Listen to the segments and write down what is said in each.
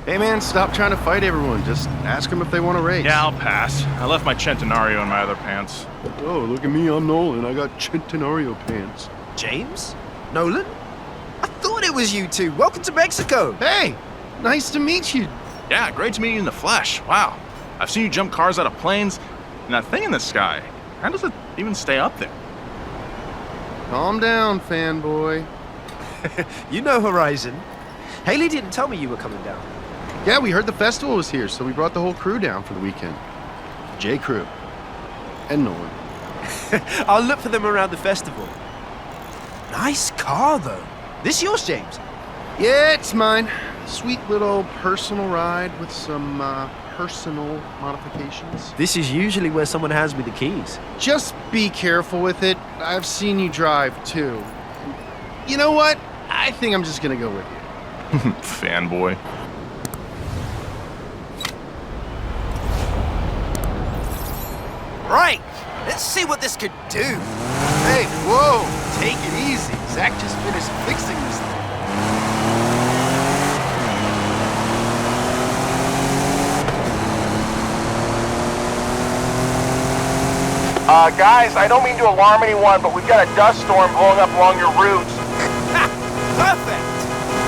Hey man, stop trying to fight everyone. Just ask them if they want to race. Yeah, I'll pass. I left my Centenario in my other pants. Oh, look at me, I'm Nolan. I got Centenario pants. James? Nolan? I thought it was you two. Welcome to Mexico. Hey, nice to meet you. Yeah, great to meet you in the flesh. Wow. I've seen you jump cars out of planes, and that thing in the sky. How does it even stay up there? Calm down, fanboy. You know Horizon. Haley didn't tell me you were coming down. Yeah, we heard the festival was here, so we brought the whole crew down for the weekend. J. Crew. And Nolan. I'll look for them around the festival. Nice car, though. This yours, James? Yeah, it's mine. Sweet little personal ride with some personal modifications. This is usually where someone hands me the keys. Just be careful with it. I've seen you drive, too. You know what? I think I'm just gonna go with you. Fanboy. Right. Let's see what this could do. Hey, whoa! Take it easy. Zach just finished fixing this thing. Guys, I don't mean to alarm anyone, but we've got a dust storm blowing up along your routes. Ha! Perfect!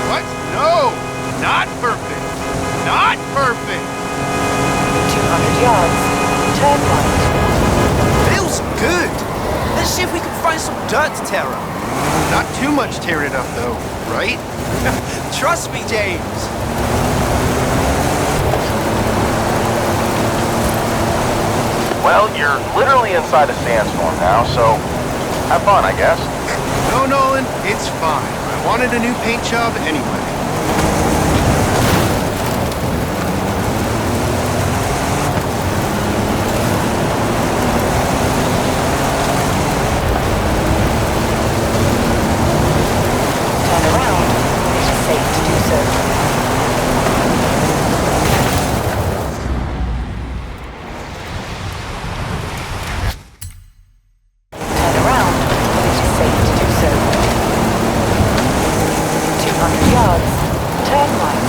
What? No! Not perfect! Not perfect! 200 yards. Turn right. Feels good. Let's see if we can find some dirt to tear up. Not too much tearing it up, though, right? Trust me, James. Well, you're literally inside a sandstorm now, so have fun, I guess. No, Nolan, it's fine. I wanted a new paint job anyway. Turn around. It is safe to do so. Turn around. It is safe to do so. 200 yards. Turn right.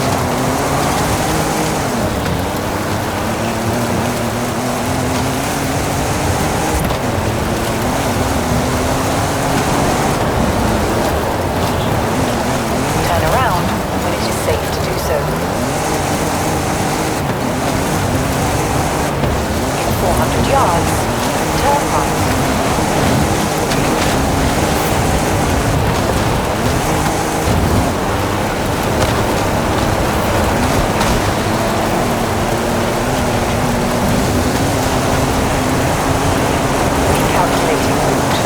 Turn around when it is safe to do so. In 400 yards, turn right. Recalculating route.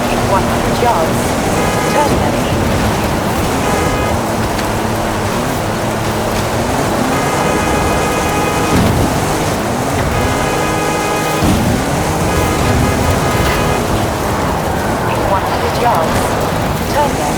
In 100 yards, turn left. In 100 yards, turn left.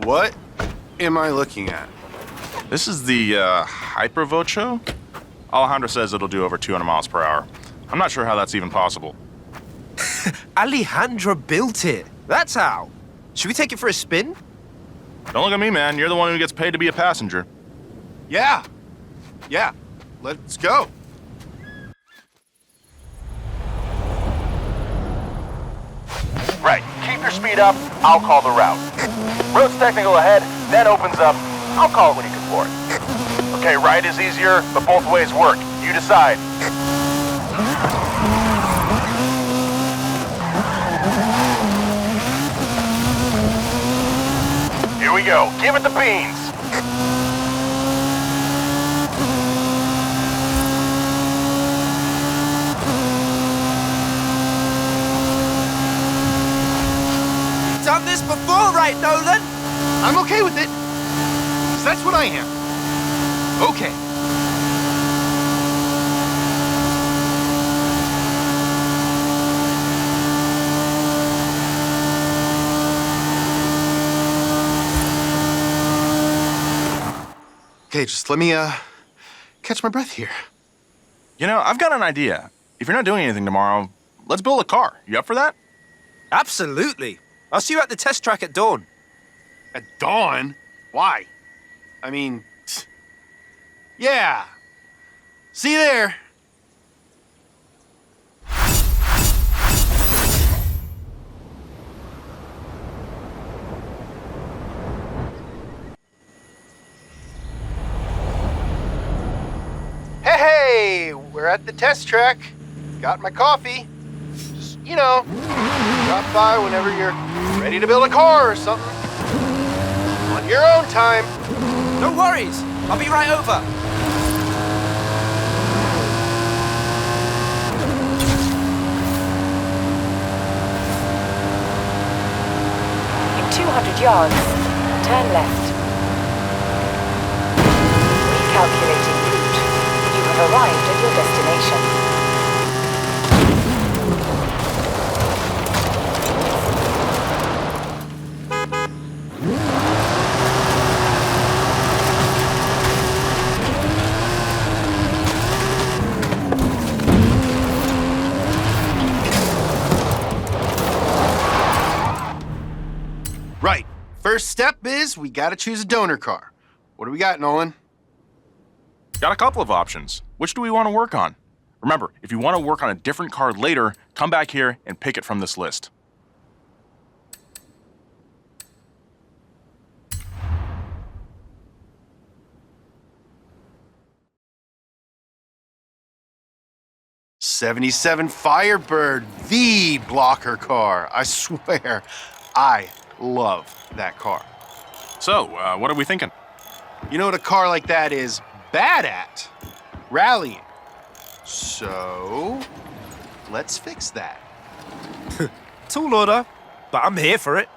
What am I looking at? This is the Hypervocho? Alejandro says it'll do over 200 miles per hour. I'm not sure how that's even possible. Alejandro built it. That's how. Should we take it for a spin? Don't look at me, man. You're the one who gets paid to be a passenger. Yeah. Yeah. Let's go. Right, keep your speed up, I'll call the route. Road's technical ahead, then opens up I'll call it when you can afford it. Okay, right is easier, but both ways work. You decide. Here we go. Give it the beans. Done this before, right, Nolan? I'm okay with it. 'Cause that's what I am. Okay. Okay, just let me catch my breath here. You know, I've got an idea. If you're not doing anything tomorrow, let's build a car. You up for that? Absolutely. I'll see you at the test track at dawn. At dawn? Why? I mean, yeah. See you there. Hey, we're at the test track. Got my coffee. Just, drop by whenever you're ready to build a car or something. On your own time. No worries. I'll be right over. In 200 yards, turn left. Recalculating route. You have arrived at your destination. Right. First step is we gotta choose a donor car. What do we got, Nolan? Got a couple of options. Which do we want to work on? Remember, if you want to work on a different car later, come back here and pick it from this list. '77 Firebird, the blocker car. I swear, I love that car. So, what are we thinking? You know what a car like that is bad at? Rallying. So, let's fix that. Tall order, but I'm here for it.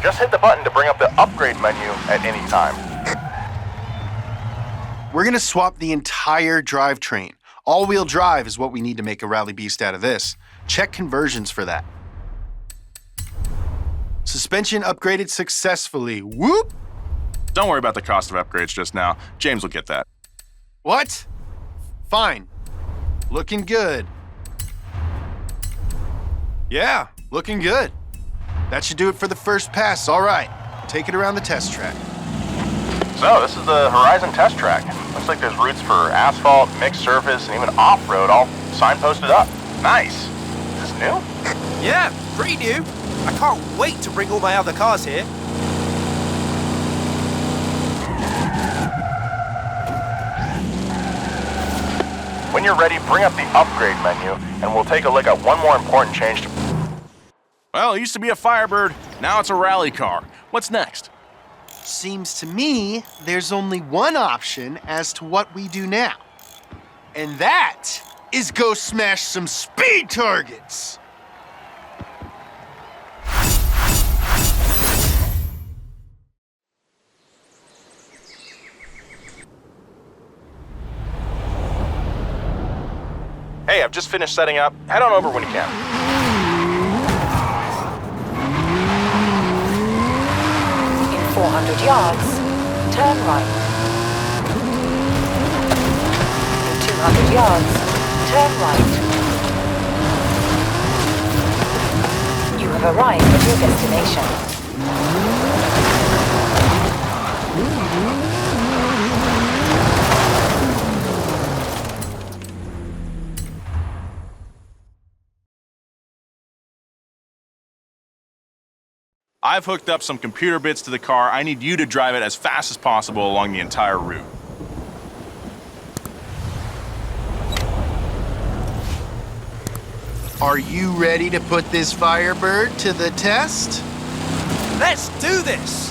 Just hit the button to bring up the upgrade menu at any time. We're gonna swap the entire drivetrain. All-wheel drive is what we need to make a rally beast out of this. Check conversions for that. Suspension upgraded successfully. Whoop! Don't worry about the cost of upgrades just now. James will get that. What? Fine. Looking good. Yeah, looking good. That should do it for the first pass. All right, take it around the test track. So, this is the Horizon test track. Looks like there's routes for asphalt, mixed surface, and even off-road all signposted up. Nice. Is this new? Yeah, pretty new. I can't wait to bring all my other cars here. When you're ready, bring up the upgrade menu, and we'll take a look at one more important change to... Well, it used to be a Firebird. Now it's a rally car. What's next? Seems to me there's only one option as to what we do now. And that is go smash some speed targets. Hey, I've just finished setting up. Head on over when you can. In 400 yards, turn right. In 200 yards, turn right. You have arrived at your destination. I've hooked up some computer bits to the car. I need you to drive it as fast as possible along the entire route. Are you ready to put this Firebird to the test? Let's do this!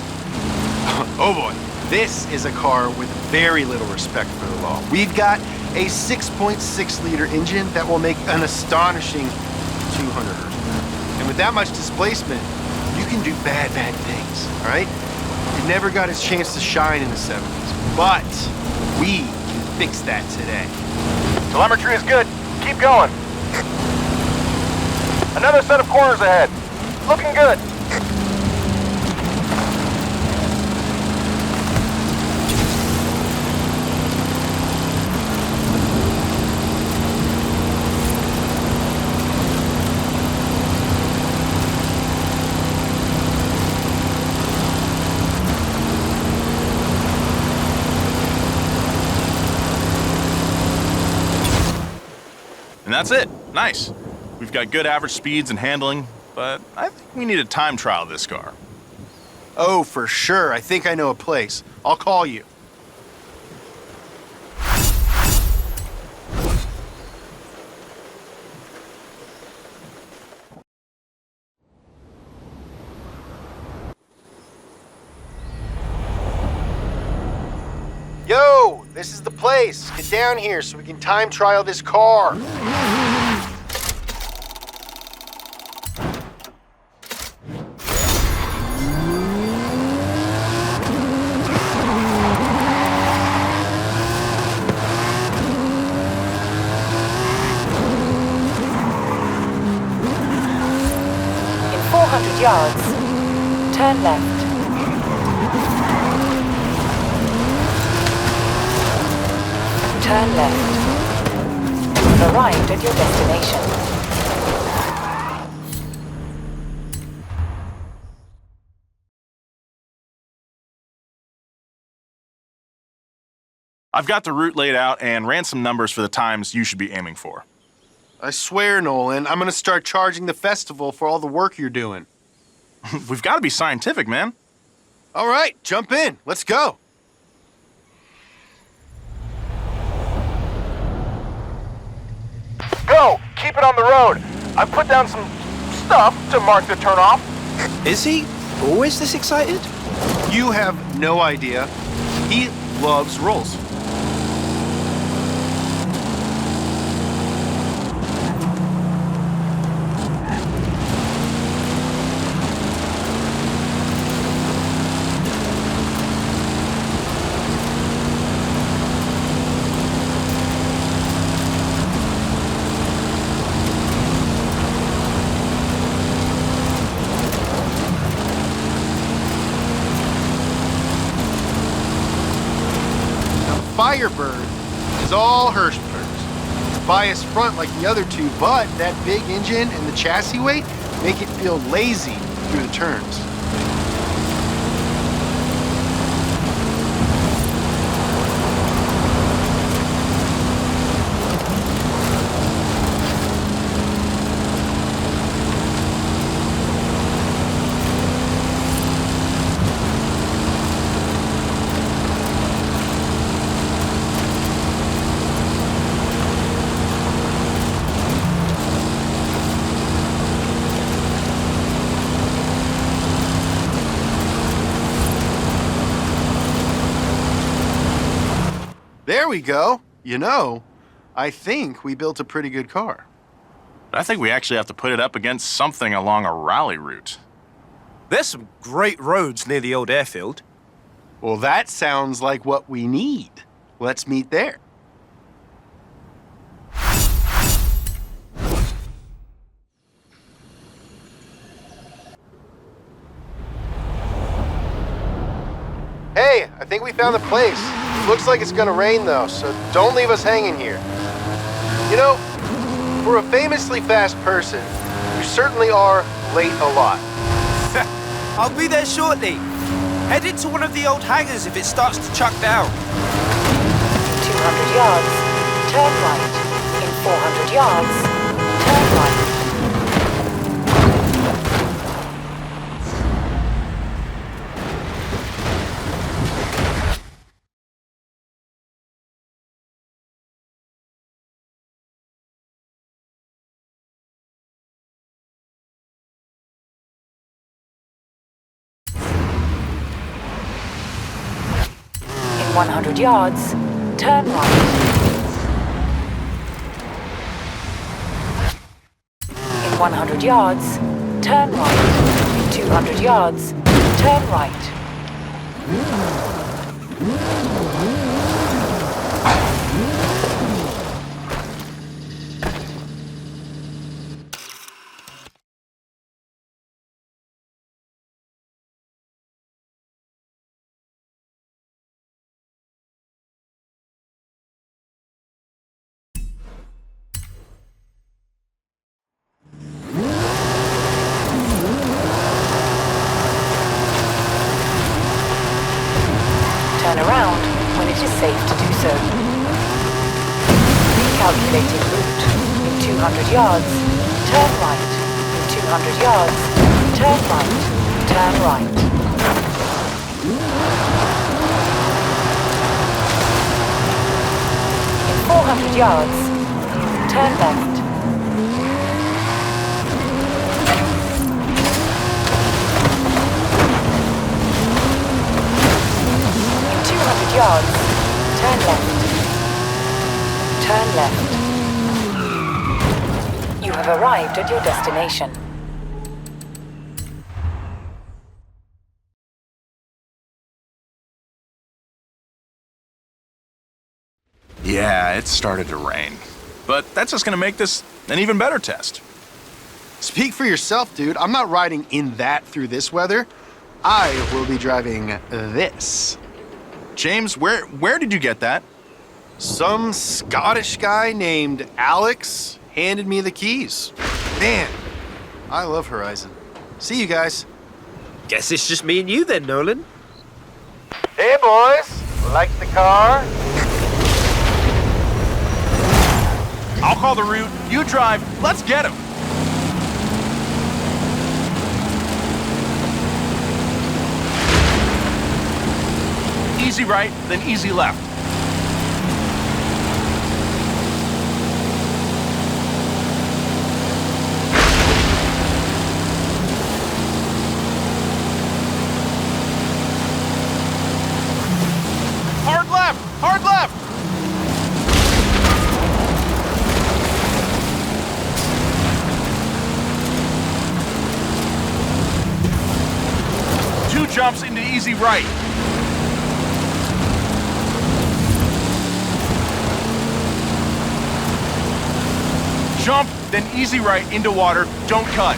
Oh boy, this is a car with very little respect for the law. We've got a 6.6-liter engine that will make an astonishing 200 horsepower. And with that much displacement, you can do bad things, all right? It never got its chance to shine in the 70s, but we can fix that today. Telemetry is good. Keep going. Another set of corners ahead. Looking good. And that's it. Nice. We've got good average speeds and handling, but I think we need a time trial this car. Oh, for sure. I think I know a place. I'll call you. Yo, this is the place. Get down here so we can time trial this car. In 400 yards, turn left. Turn left. You've arrived at your destination. I've got the route laid out and ran some numbers for the times you should be aiming for. I swear, Nolan, I'm gonna start charging the festival for all the work you're doing. We've got to be scientific, man. All right, jump in. Let's go. Go! Keep it on the road. I've put down some stuff to mark the turnoff. Is he always this excited? You have no idea. He loves rolls. Firebird is all Hirschberg's. It's biased front like the other two, but that big engine and the chassis weight make it feel lazy through the turns. There we go. You know, I think we built a pretty good car. But I think we actually have to put it up against something along a rally route. There's some great roads near the old airfield. Well, that sounds like what we need. Let's meet there. Hey, I think we found the place. Looks like it's gonna rain though, so don't leave us hanging here. You know, for a famously fast person, you certainly are late a lot. I'll be there shortly. Head into one of the old hangars if it starts to chuck down. 200 yards, turn right. In 400 yards, turn right. 100 yards, turn right. In 100 yards, turn right. In 200 yards, turn right. Turn around when it is safe to do so. Recalculating route. In 200 yards, turn right. In 200 yards, turn right. Turn right. In 400 yards, turn left. In 200 yards, turn left. Turn left. You have arrived at your destination. Yeah, it started to rain. But that's just gonna make this an even better test. Speak for yourself, dude. I'm not riding in that through this weather. I will be driving this. James, where did you get that? Some Scottish guy named Alex handed me the keys. Man, I love Horizon. See you guys. Guess it's just me and you then, Nolan. Hey, boys. Like the car? I'll call the route, you drive, let's get him! Easy right, then easy left. Hard left! Hard left! Two jumps into easy right. Jump, then easy right into water, don't cut.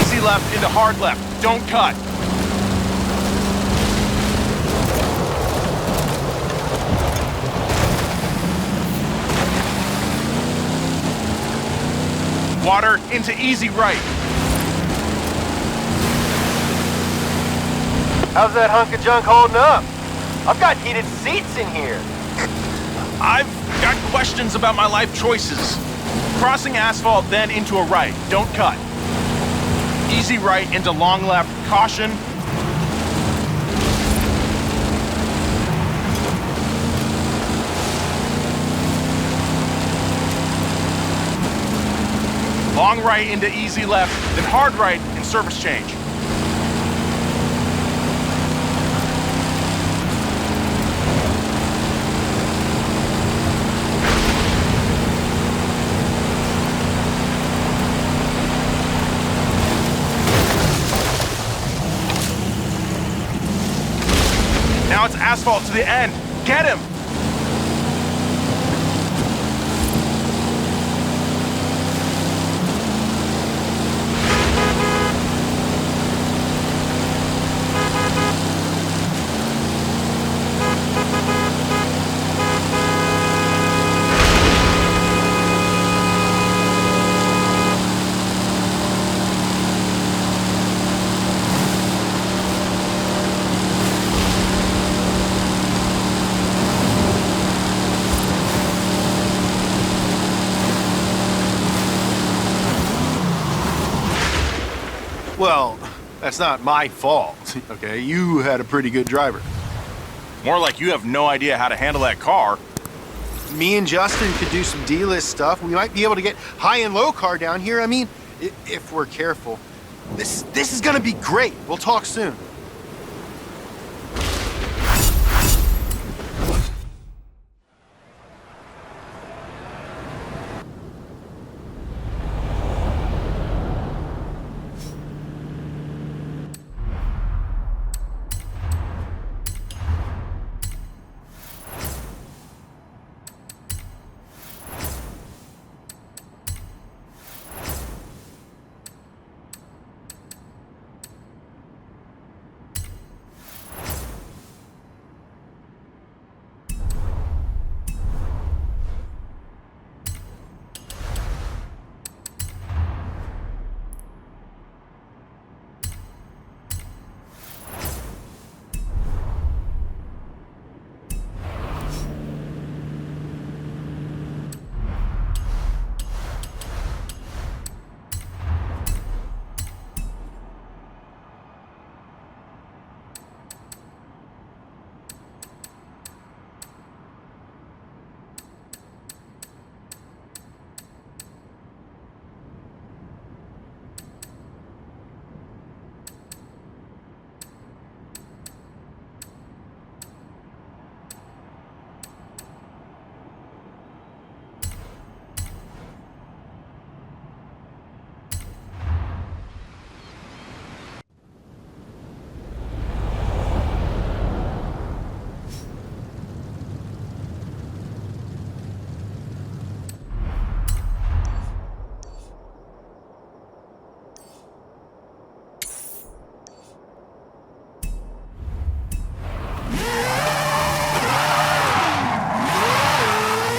Easy left into hard left, don't cut. Water into easy right. How's that hunk of junk holding up? I've got heated seats in here. I've got questions about my life choices. Crossing asphalt, then into a right, don't cut. Easy right into long left, caution. Long right into easy left, then hard right and surface change. Now it's asphalt to the end. Get him! Well, that's not my fault, okay? You had a pretty good driver. More like you have no idea how to handle that car. Me and Justin could do some D-list stuff. We might be able to get high and low car down here. I mean, if we're careful. This is gonna be great. We'll talk soon.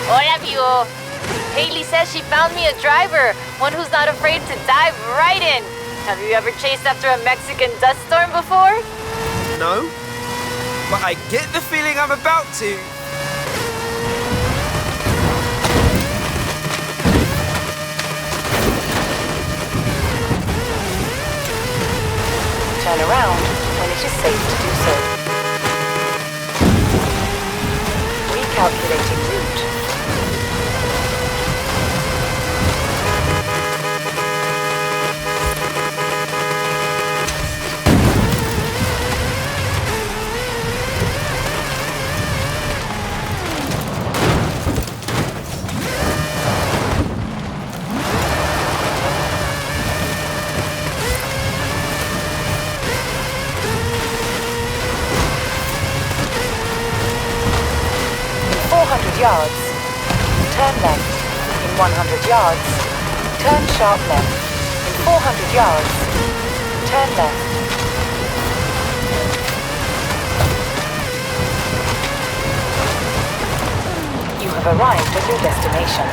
Hola, amigo. Haley says she found me a driver, one who's not afraid to dive right in. Have you ever chased after a Mexican dust storm before? No? But I get the feeling I'm about to. Turn around when it is safe to do so. Recalculating route. Yards. Turn left. In 100 yards. Turn sharp left. In 400 yards. Turn left. You have arrived at your destination.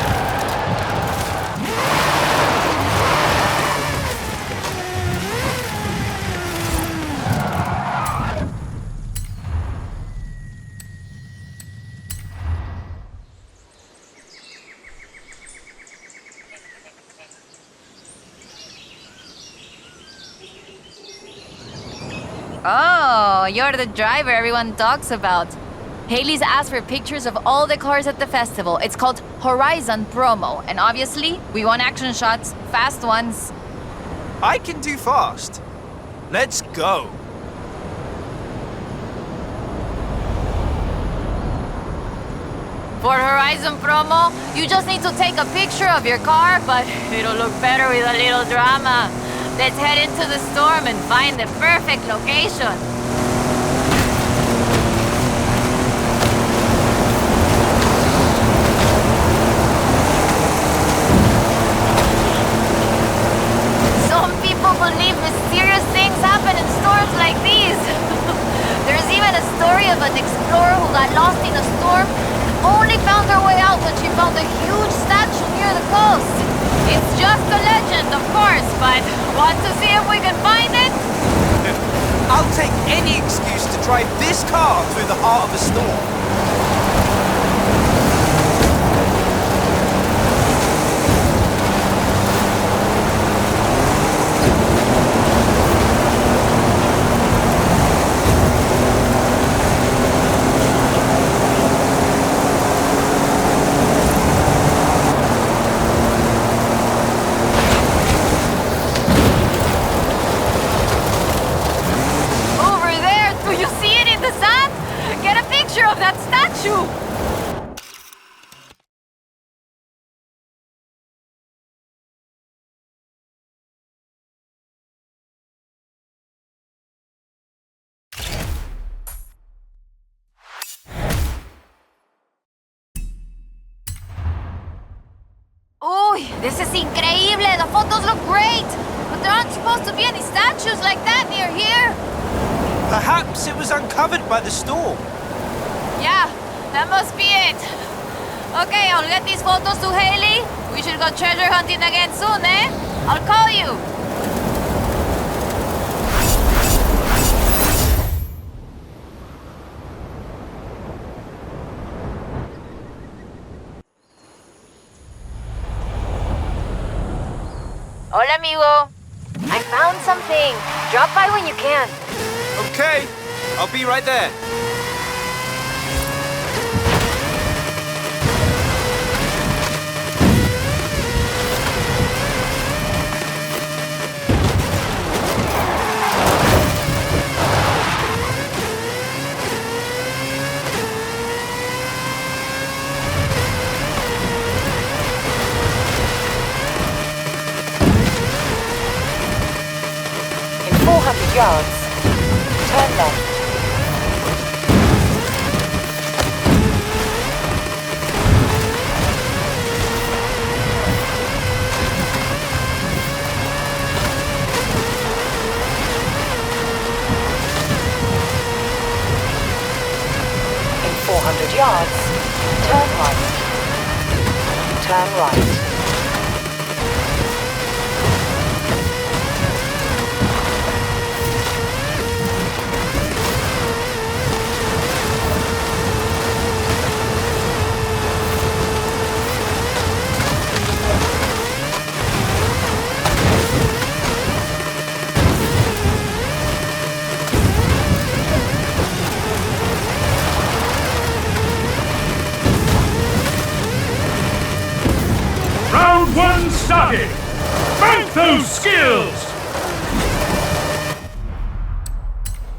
Oh, you're the driver everyone talks about. Haley's asked for pictures of all the cars at the festival. It's called Horizon Promo, and obviously, we want action shots, fast ones. I can do fast. Let's go. For Horizon Promo, you just need to take a picture of your car, but it'll look better with a little drama. Let's head into the storm and find the perfect location. Some people believe mysterious things happen in storms like these. There's even a story of an explorer who got lost in a storm and only found her way out when she found a huge statue near the coast. It's just a legend, of course, but want to see if we can find it? I'll take any excuse to drive this car through the heart of a storm. Uy, this is increíble. The photos look great. But there aren't supposed to be any statues like that near here. Perhaps it was uncovered by the storm. Yeah, that must be it. Okay, I'll get these photos to Haley. We should go treasure hunting again soon, eh? I'll call you. Hola, amigo. I found something. Drop by when you can. Okay, I'll be right there. In 400 yards, turn left. In 400 yards, turn right. Turn right. Round one started! Bank those skills!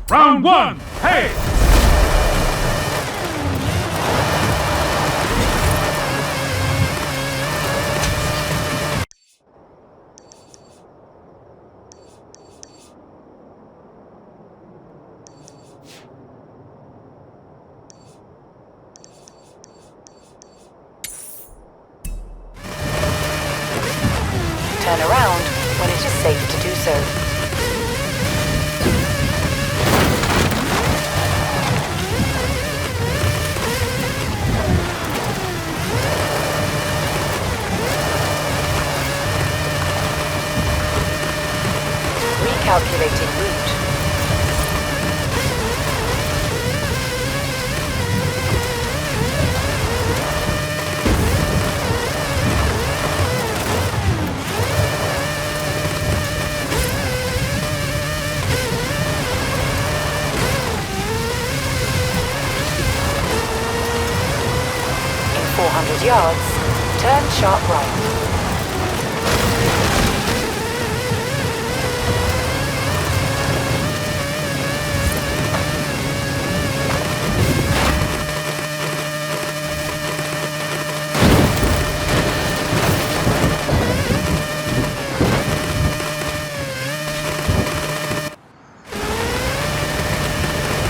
Round one, hey! Turn around when it is safe to do so. Recalculating route. In 400 yards, turn sharp right.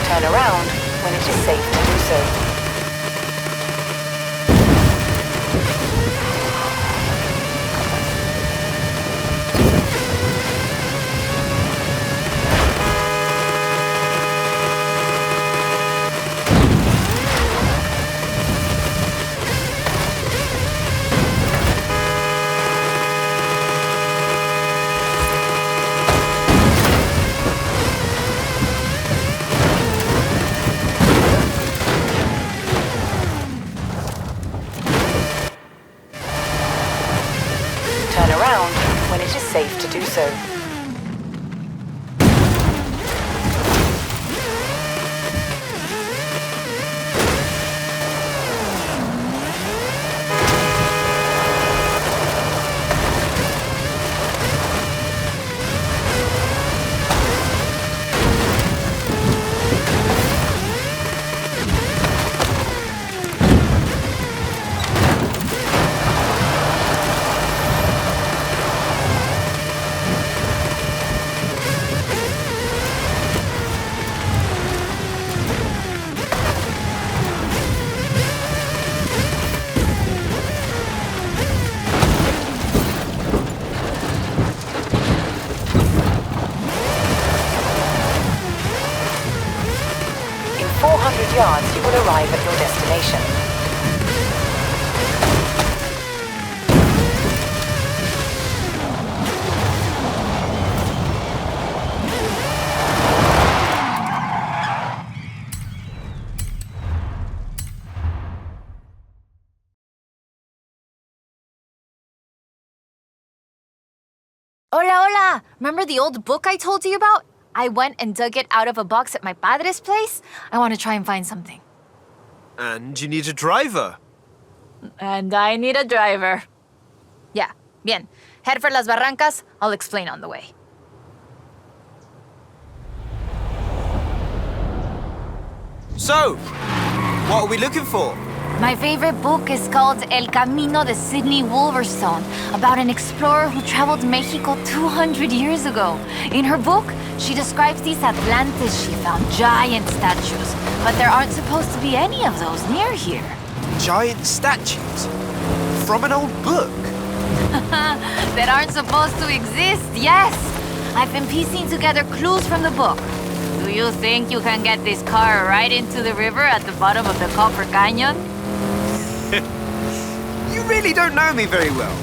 Turn around when it is safe to do so. Turn around when it is safe to do so. arrive at your destination. Hola, hola! Remember the old book I told you about? I went and dug it out of a box at my padre's place. I want to try and find something. And you need a driver. And I need a driver. Yeah, bien. Head for Las Barrancas. I'll explain on the way. So, what are we looking for? My favorite book is called El Camino de Sidney Wolverstone, about an explorer who traveled Mexico 200 years ago. In her book, she describes these Atlantes she found, giant statues. But there aren't supposed to be any of those near here. Giant statues? From an old book? That aren't supposed to exist, yes! I've been piecing together clues from the book. Do you think you can get this car right into the river at the bottom of the Copper Canyon? You really don't know me very well.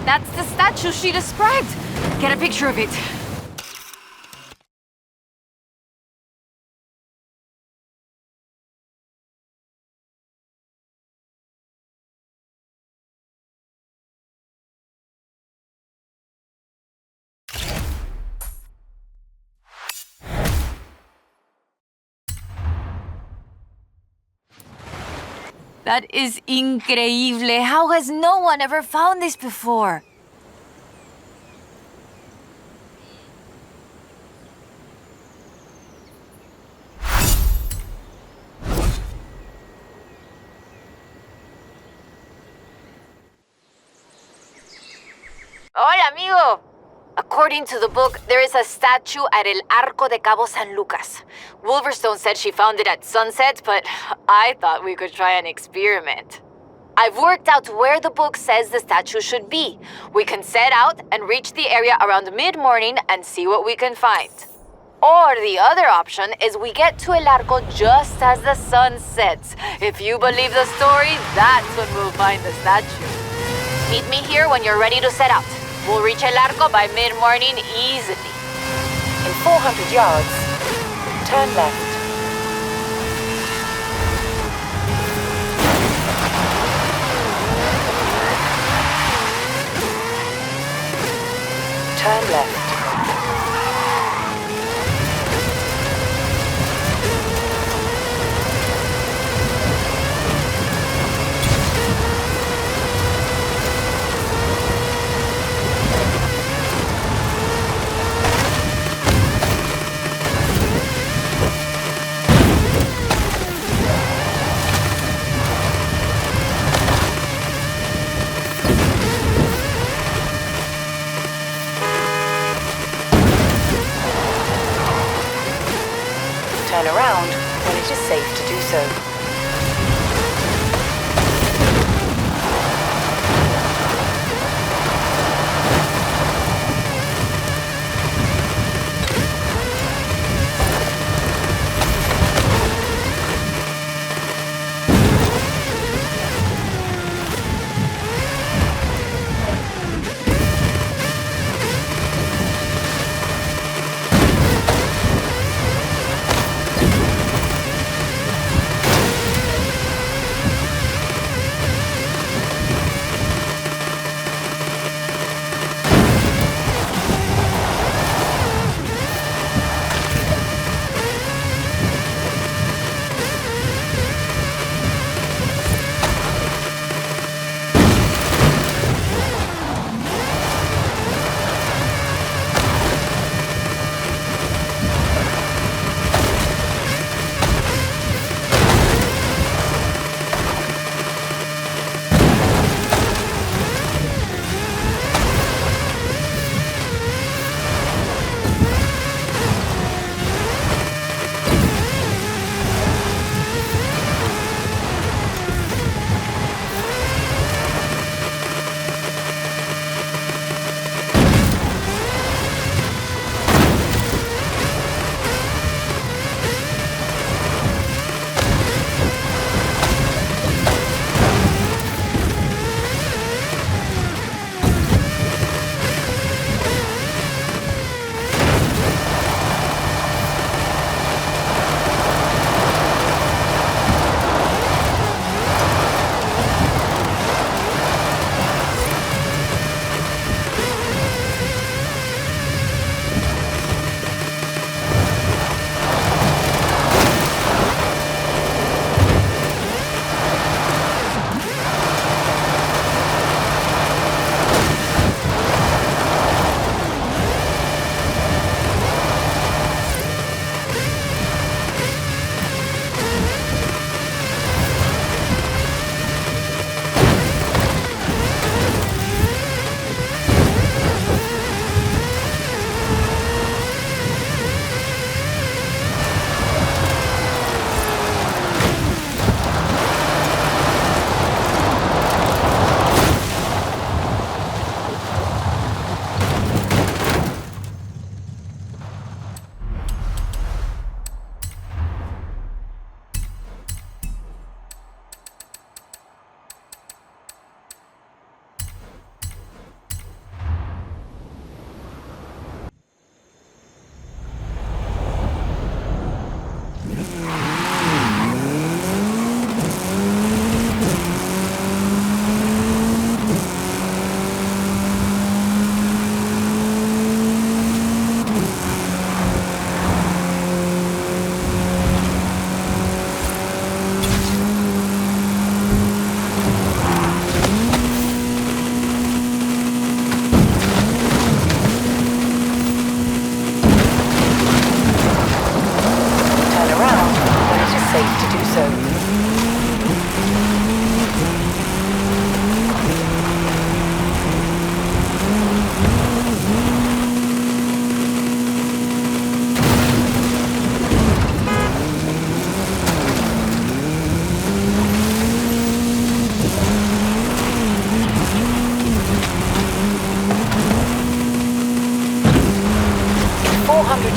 That's the statue she described. Get a picture of it. That is increíble. How has no one ever found this before? Hola, amigo! According to the book, there is a statue at El Arco de Cabo San Lucas. Wolverstone said she found it at sunset, but I thought we could try an experiment. I've worked out where the book says the statue should be. We can set out and reach the area around mid-morning and see what we can find. Or the other option is we get to El Arco just as the sun sets. If you believe the story, that's when we'll find the statue. Meet me here when you're ready to set out. We'll reach El Arco by mid-morning easily. In 400 yards, turn left. Turn left. Turn around when it is safe to do so.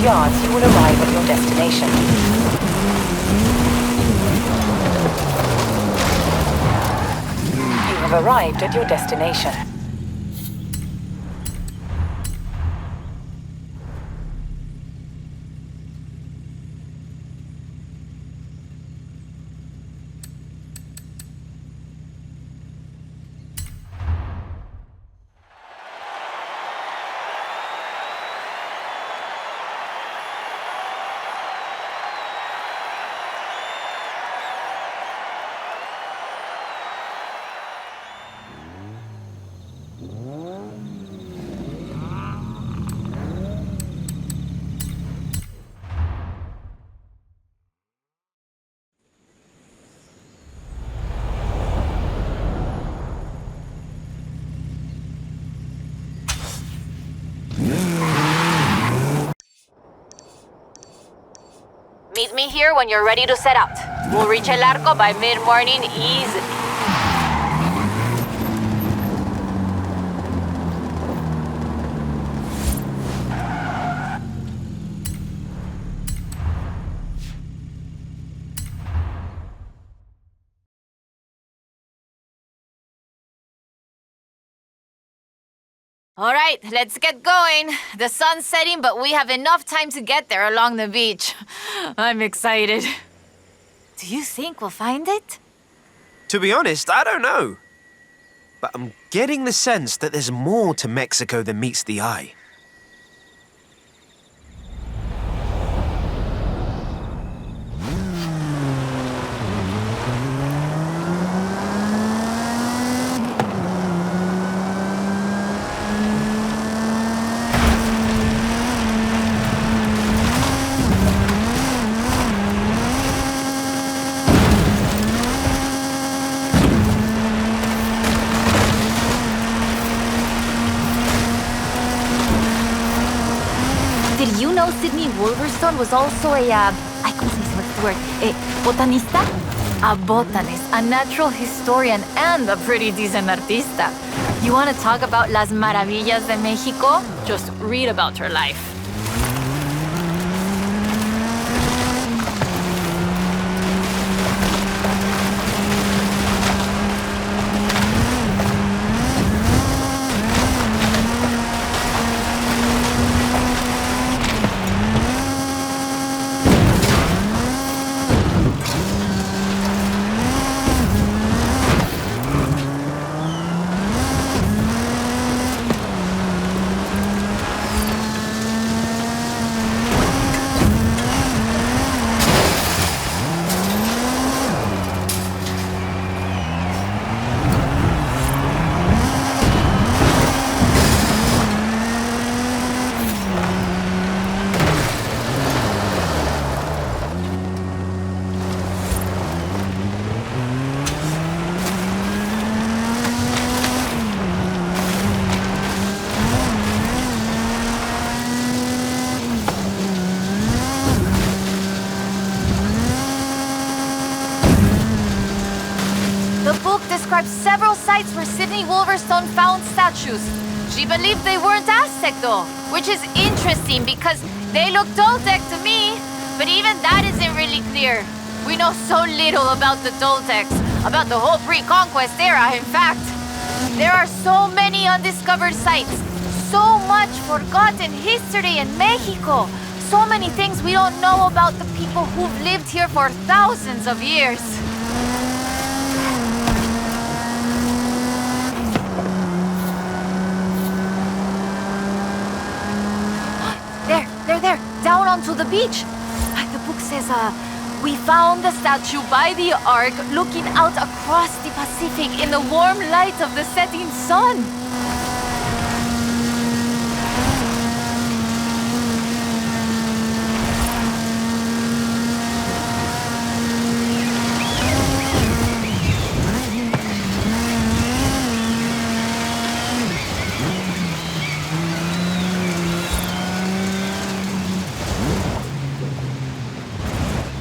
yards, you will arrive at your destination. You have arrived at your destination. Meet me here when you're ready to set out. We'll reach El Arco by mid-morning easy. All right, let's get going. The sun's setting, but we have enough time to get there along the beach. I'm excited. Do you think we'll find it? To be honest, I don't know. But I'm getting the sense that there's more to Mexico than meets the eye. Did you know Sidney Wolverstone was also ¿cómo se dice what's the word? Botanista? A botanist, a natural historian, and a pretty decent artista. You want to talk about las maravillas de Mexico? Just read about her life. The book describes several sites where Sidney Wolverstone found statues. She believed they weren't Aztec though, which is interesting because they look Toltec to me, but even that isn't really clear. We know so little about the Toltecs, about the whole pre-conquest era, in fact. There are so many undiscovered sites, so much forgotten history in Mexico, so many things we don't know about the people who've lived here for thousands of years. There, down onto the beach. The book says, we found the statue by the Ark looking out across the Pacific in the warm light of the setting sun.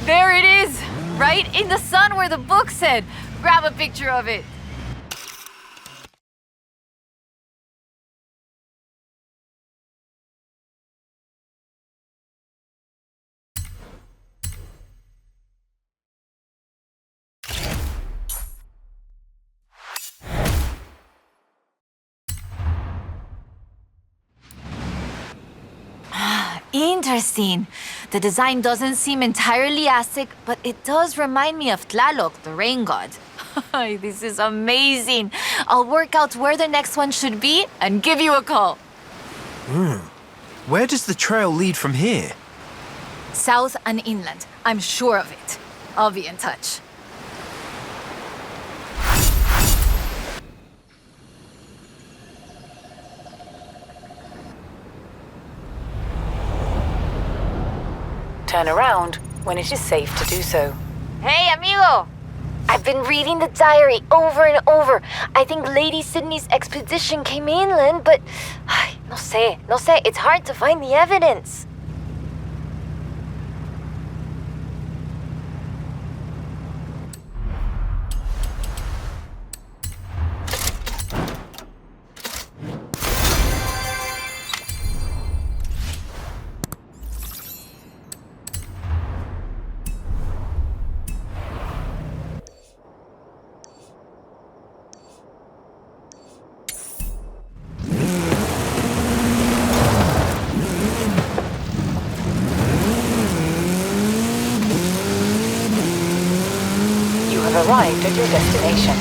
There it is! Right in the sun where the book said. Grab a picture of it. Interesting. The design doesn't seem entirely Aztec, but it does remind me of Tlaloc, the rain god. This is amazing. I'll work out where the next one should be and give you a call. Where does the trail lead from here? South and inland. I'm sure of it. I'll be in touch. Turn around when it is safe to do so. Hey, amigo! I've been reading the diary over and over. I think Lady Sydney's expedition came inland, but... no sé. It's hard to find the evidence. You have arrived at your destination.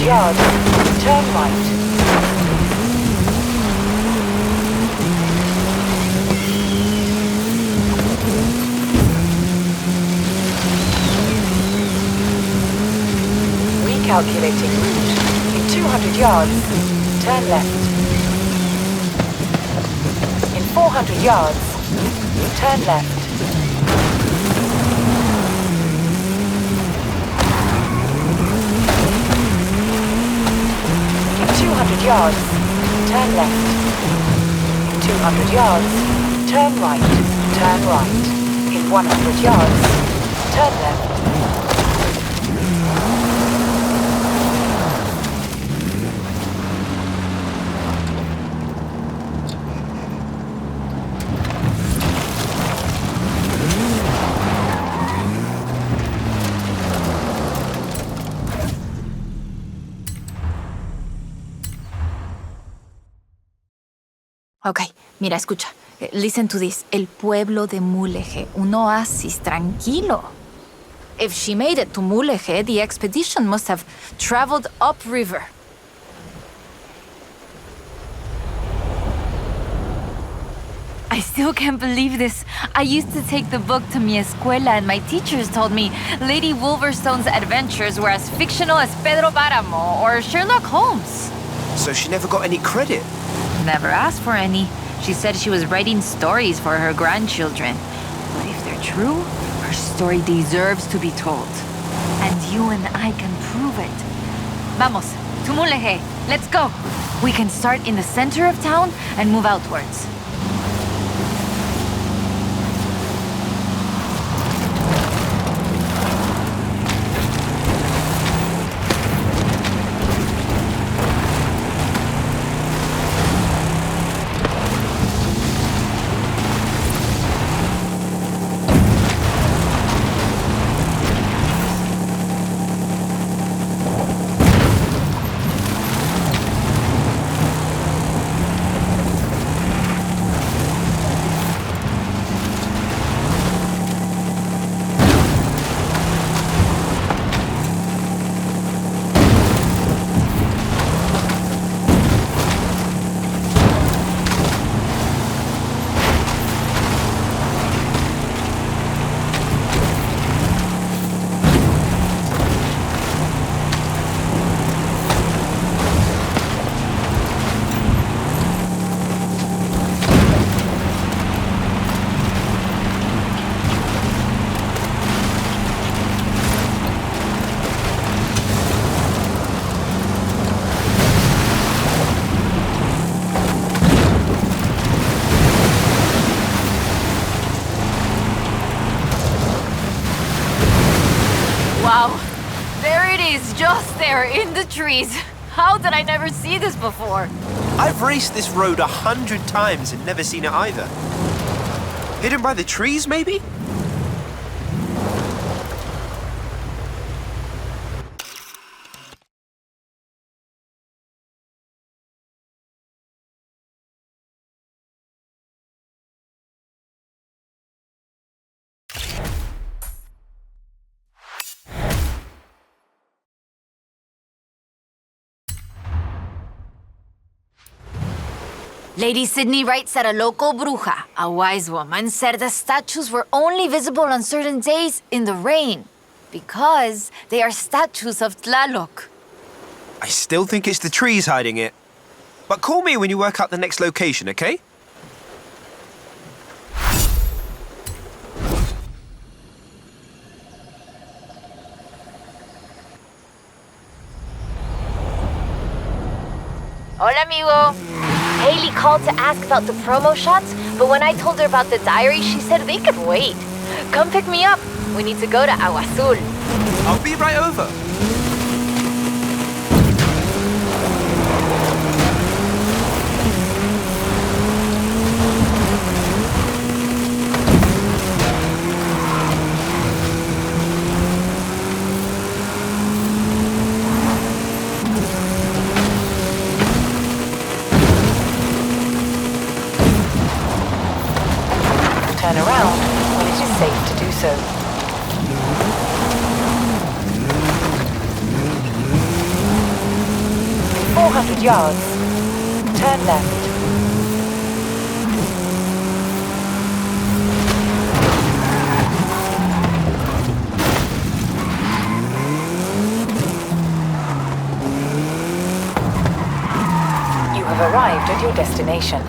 Yards, turn right. Recalculating route. In 200 yards, turn left. In 400 yards, turn left. In 200 yards, turn left. In 200 yards, turn right. Turn right. In 100 yards, turn left. Ok, mira, escucha. Listen to this. El pueblo de Mulegé, un oasis tranquilo. If she made it to Mulegé, the expedition must have traveled upriver. I still can't believe this. I used to take the book to mi escuela and my teachers told me Lady Wolverstone's adventures were as fictional as Pedro Páramo or Sherlock Holmes. So she never got any credit? Never asked for any. She said she was writing stories for her grandchildren. But if they're true, her story deserves to be told. And you and I can prove it. Vamos, to Mulegé. Let's go. We can start in the center of town and move outwards. Wow. There it is, just there in the trees. How did I never see this before? I've raced this road 100 times and never seen it either. Hidden by the trees, maybe? Lady Sydney writes that a local bruja, a wise woman, said the statues were only visible on certain days in the rain because they are statues of Tlaloc. I still think it's the trees hiding it. But call me when you work out the next location, okay? Hola, amigo. Haley called to ask about the promo shots, but when I told her about the diary, she said they could wait. Come pick me up. We need to go to Agua Azul. I'll be right over. Turn around when it is safe to do so. In 400 yards, turn left. You have arrived at your destination.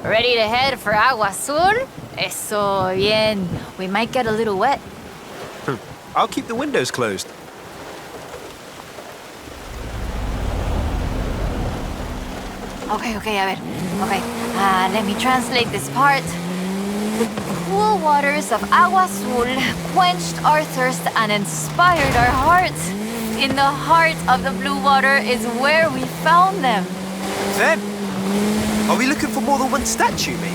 Ready to head for Agua Azul? Eso bien. We might get a little wet. I'll keep the windows closed. Okay, a ver. Okay, let me translate this part. The cool waters of Agua Azul quenched our thirst and inspired our hearts. In the heart of the blue water is where we found them. Then, are we looking for more than one statue, maybe?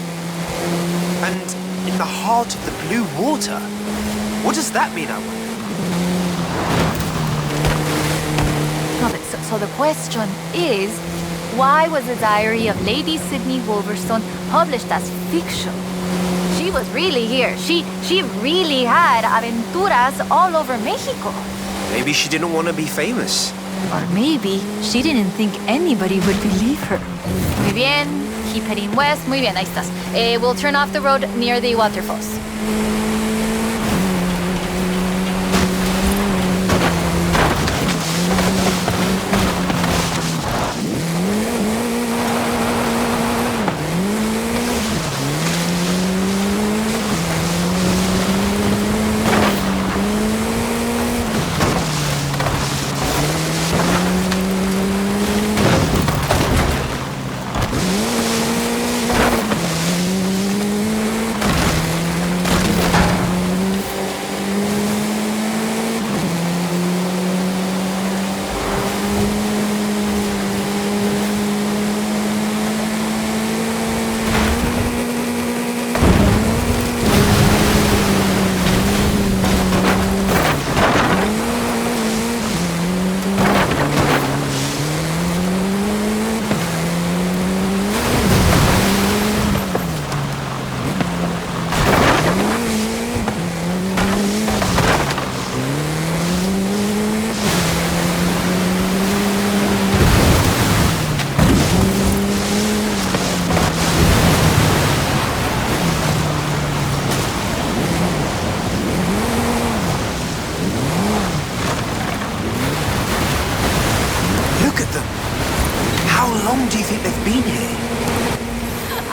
And in the heart of the blue water? What does that mean, I wonder? No, but so the question is, why was the diary of Lady Sydney Wolverstone published as fiction? She was really here. She really had aventuras all over Mexico. Maybe she didn't want to be famous. Or maybe she didn't think anybody would believe her. Muy bien. Keep heading west. Muy bien, ahí estás. We'll turn off the road near the waterfalls.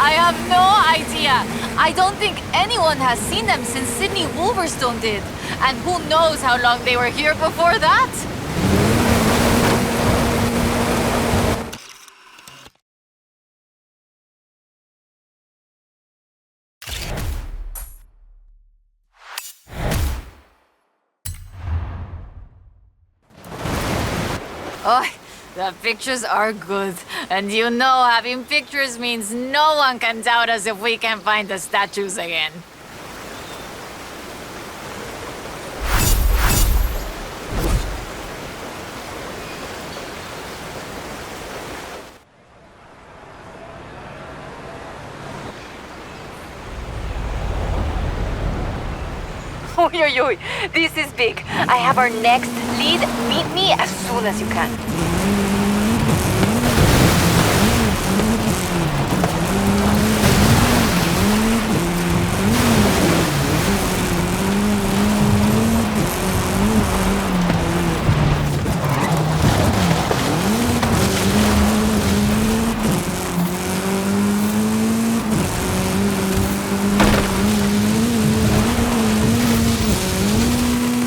I have no idea. I don't think anyone has seen them since Sydney Wolverstone did. And who knows how long they were here before that? Oh, the pictures are good. And you know, having pictures means no one can doubt us if we can find the statues again. Oy, oy, oy. This is big. I have our next lead. Meet me as soon as you can.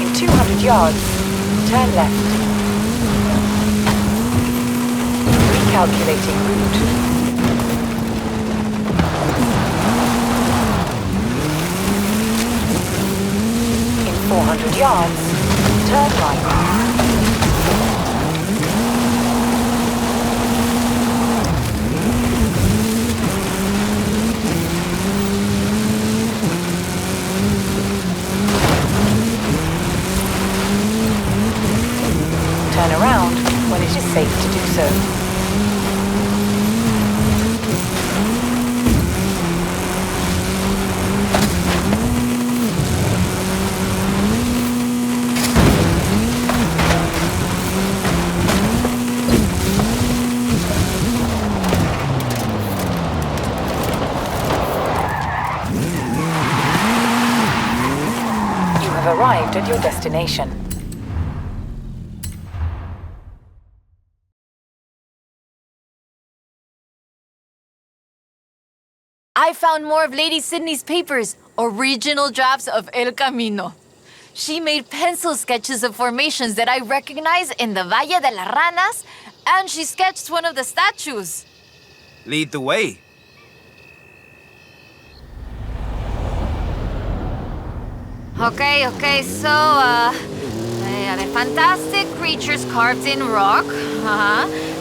In 200 yards, turn left. Recalculating route. In 400 yards, turn right. Turn around when it is safe to do so. You have arrived at your destination. I found more of Lady Sydney's papers, original drafts of El Camino. She made pencil sketches of formations that I recognize in the Valle de las Ranas, and she sketched one of the statues. Lead the way. Okay, so, the fantastic creatures carved in rock,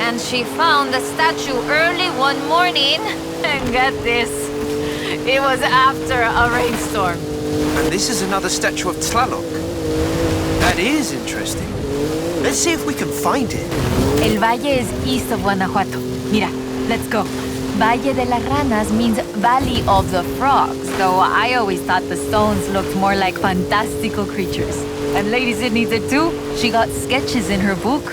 and she found the statue early one morning, and get this, it was after a rainstorm. And this is another statue of Tlaloc. That is interesting. Let's see if we can find it. El Valle is east of Guanajuato. Mira, let's go. Valle de las Ranas means Valley of the Frogs, though I always thought the stones looked more like fantastical creatures. And Lady Sydney did too. She got sketches in her book.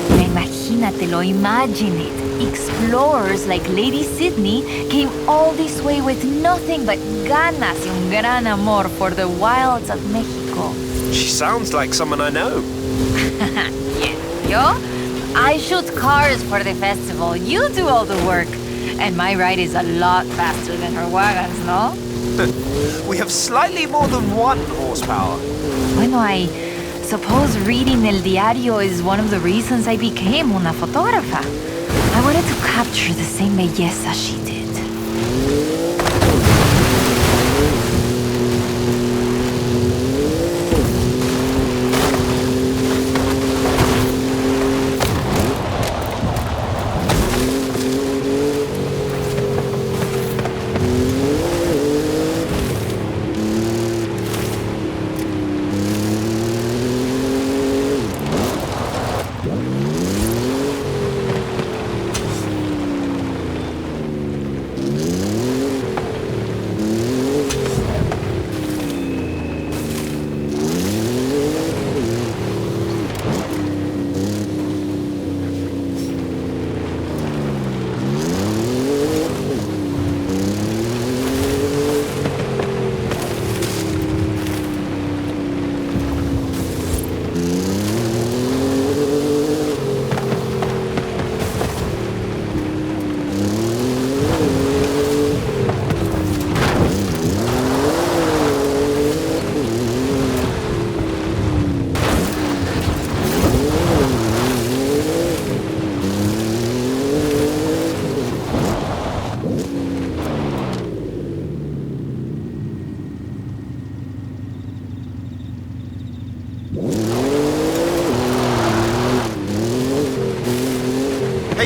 Imagínatelo, imagine it. Explorers like Lady Sydney came all this way with nothing but ganas y un gran amor for the wilds of Mexico. She sounds like someone I know. Yes, yo? I shoot cars for the festival. You do all the work. And my ride is a lot faster than her wagons, no? We have slightly more than 1 horsepower. Bueno, I suppose reading El Diario is one of the reasons I became una fotógrafa. I wanted to capture the same belleza she did.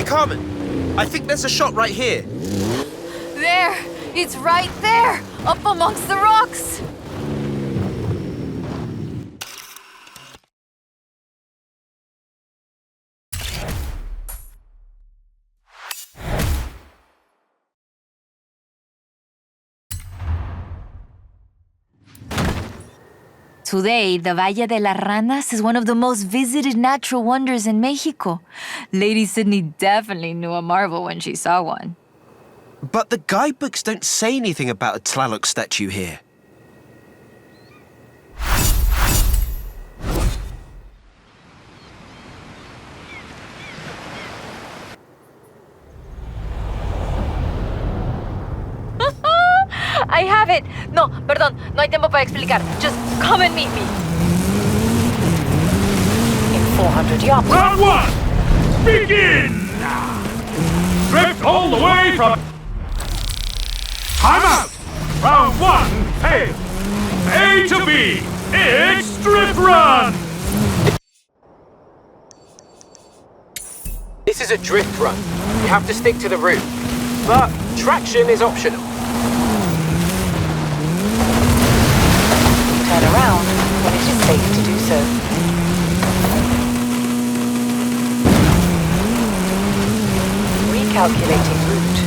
Carmen, I think there's a shot right here. There! It's right there! Up amongst the rocks! Today, the Valle de las Ranas is one of the most visited natural wonders in Mexico. Lady Sydney definitely knew a marvel when she saw one. But the guidebooks don't say anything about a Tlaloc statue here. I have it! No, perdón, no hay tiempo para explicar. Just come and meet me. In 400 yards. Round one! Begin! Drift all the way from... Time out! Round one, failed. A to B, it's drift run! This is a drift run. You have to stick to the route. But traction is optional. Turn around when it is safe to do so. Recalculating route.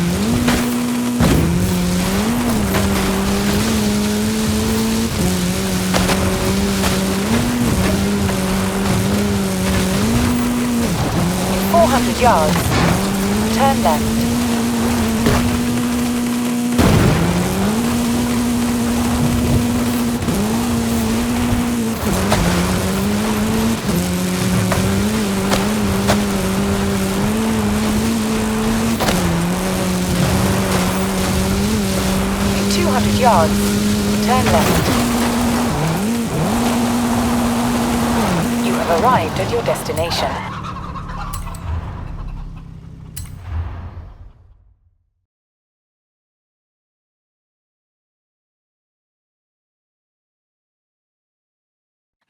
In 400 yards, turn left. In 200 yards, turn left. You have arrived at your destination.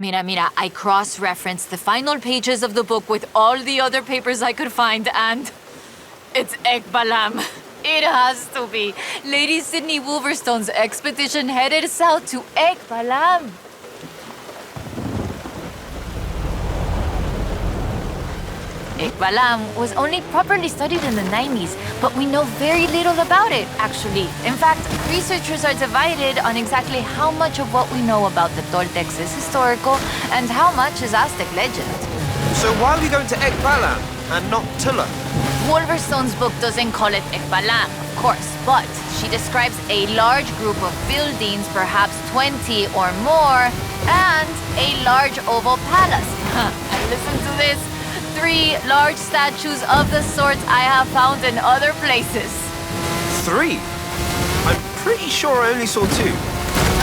Mira, I cross-referenced the final pages of the book with all the other papers I could find, and it's Ekbalam. It has to be. Lady Sydney Wolverstone's expedition headed south to Ekbalam. Ekbalam was only properly studied in the 90s, but we know very little about it, actually. In fact, researchers are divided on exactly how much of what we know about the Toltecs is historical and how much is Aztec legend. So why are we going to Ekbalam and not Tula? Wolverstone's book doesn't call it Ekbalam, of course, but she describes a large group of buildings, perhaps 20 or more, and a large oval palace. And listen to this. 3 large statues of the sorts I have found in other places. 3? I'm pretty sure I only saw 2.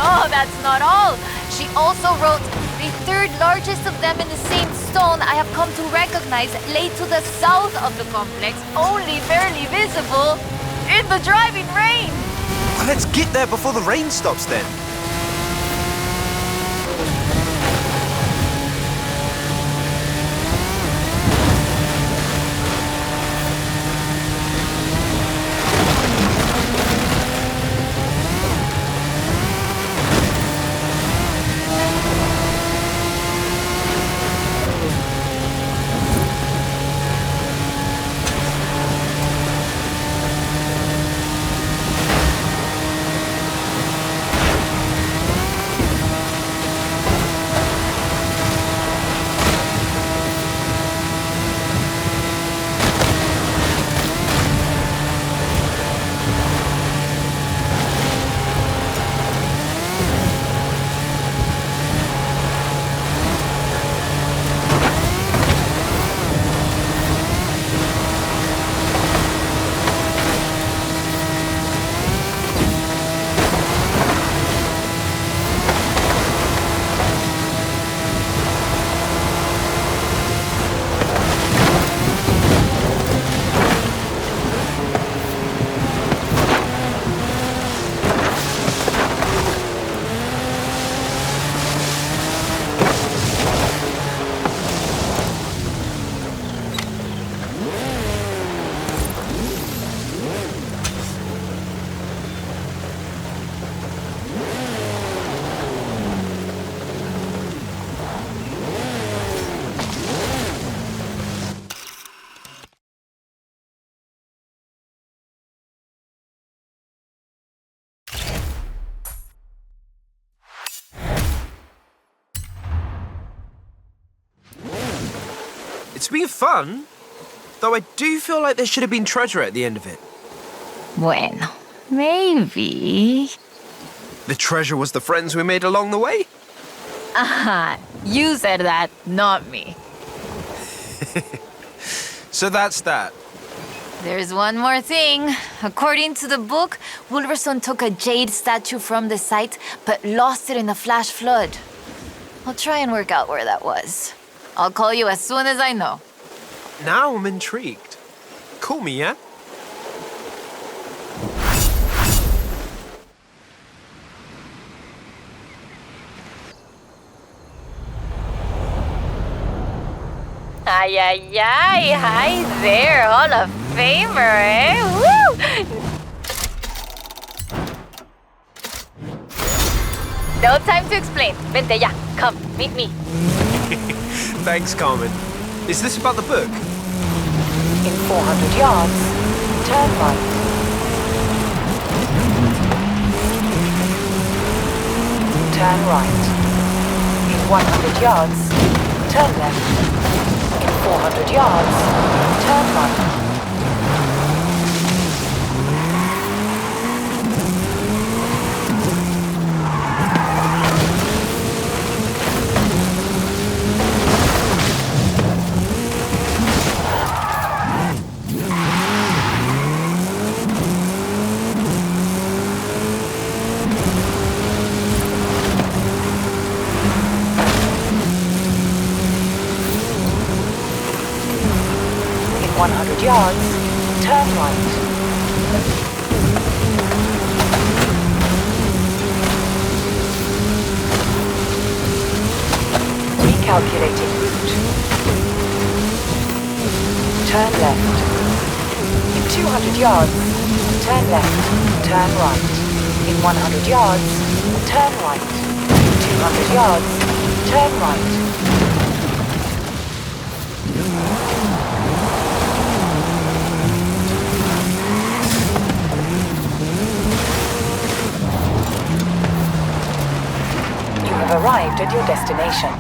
No, that's not all. She also wrote, the 3rd largest of them in the same stone I have come to recognize lay to the south of the complex, only barely visible in the driving rain. Well, let's get there before the rain stops then. It's been fun, though I do feel like there should have been treasure at the end of it. Bueno, maybe. The treasure was the friends we made along the way? Aha, you said that, not me. So that's that. There's one more thing. According to the book, Wolverstone took a jade statue from the site, but lost it in the flash flood. I'll try and work out where that was. I'll call you as soon as I know. Now I'm intrigued. Call me, yeah? Ay, ay, ay. Hi there, Hall of Famer, eh? Woo! No time to explain. Vente ya. Come, meet me. Thanks, Carmen. Is this about the book? In 400 yards, turn right. Turn right. In 100 yards, turn left. In 400 yards, turn right. In 100 yards, turn right. Recalculating route. Turn left. In 200 yards, turn left, turn right. In 100 yards, turn right. In 200 yards, turn right. You have arrived at your destination.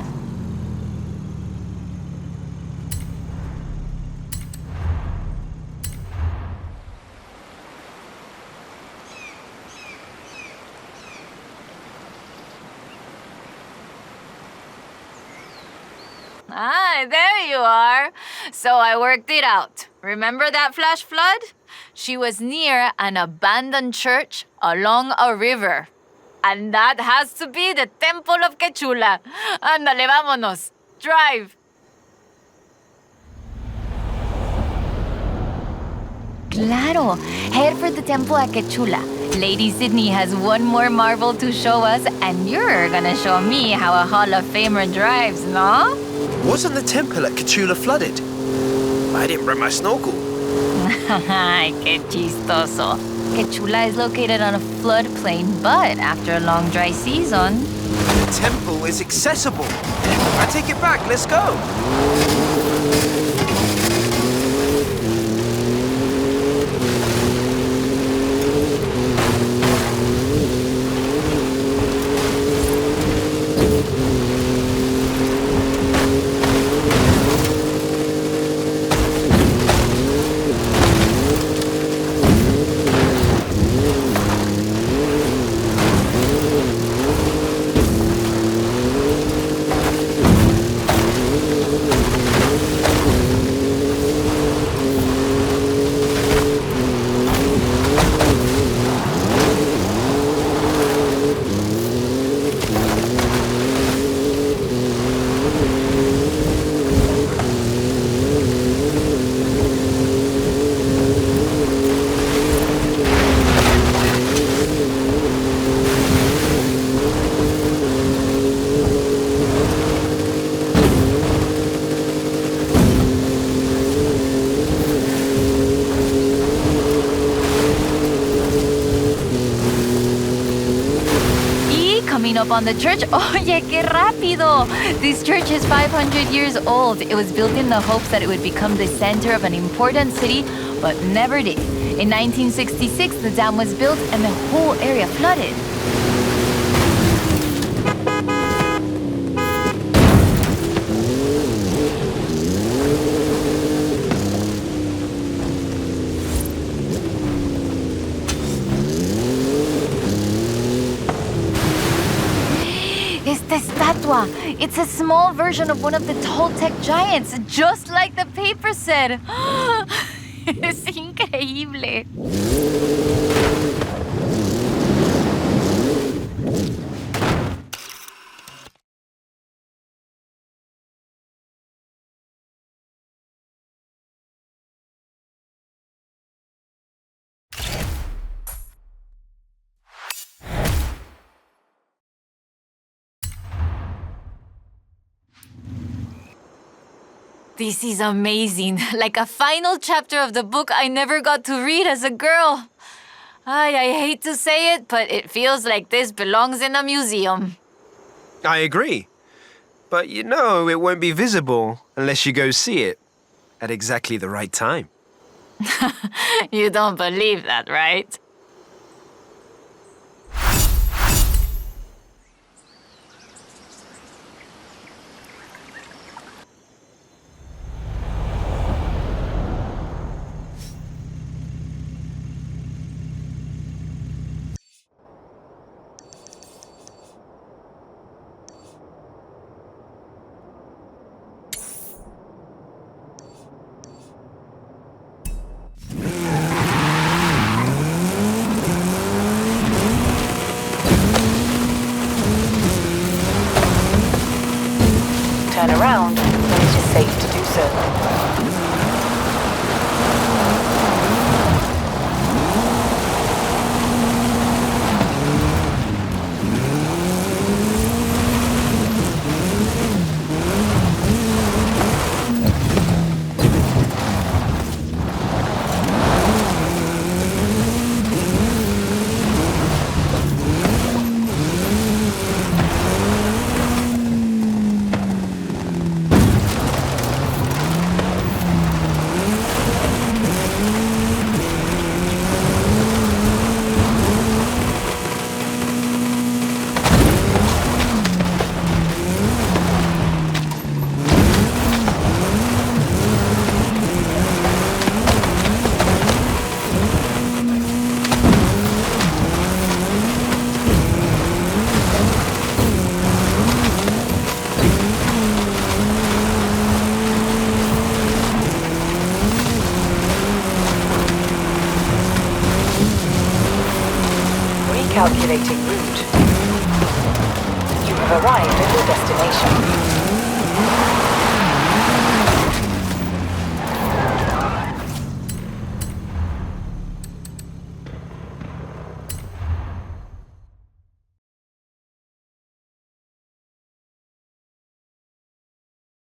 Ah, there you are. So I worked it out. Remember that flash flood? She was near an abandoned church along a river. And that has to be the Temple of Quechula. Ándale, vámonos. Drive. Claro. Head for the temple at Quechula. Lady Sydney has one more marvel to show us, and you're gonna show me how a Hall of Famer drives, no? Wasn't the temple at Quechula flooded? I didn't bring my snorkel. Ay, qué chistoso. Quechula is located on a floodplain, but after a long dry season... The temple is accessible. I take it back, let's go. Coming up on the church. Oye, qué rápido! This church is 500 years old. It was built in the hopes that it would become the center of an important city, but never did. In 1966, the dam was built and the whole area flooded. estatua. It's a small version of one of the Toltec giants, just like the paper said. Es increíble. This is amazing. Like a final chapter of the book I never got to read as a girl. I hate to say it, but it feels like this belongs in a museum. I agree. But you know it won't be visible unless you go see it at exactly the right time. You don't believe that, right? Turn around when it is safe to do so. Calculating route. You have arrived at your destination.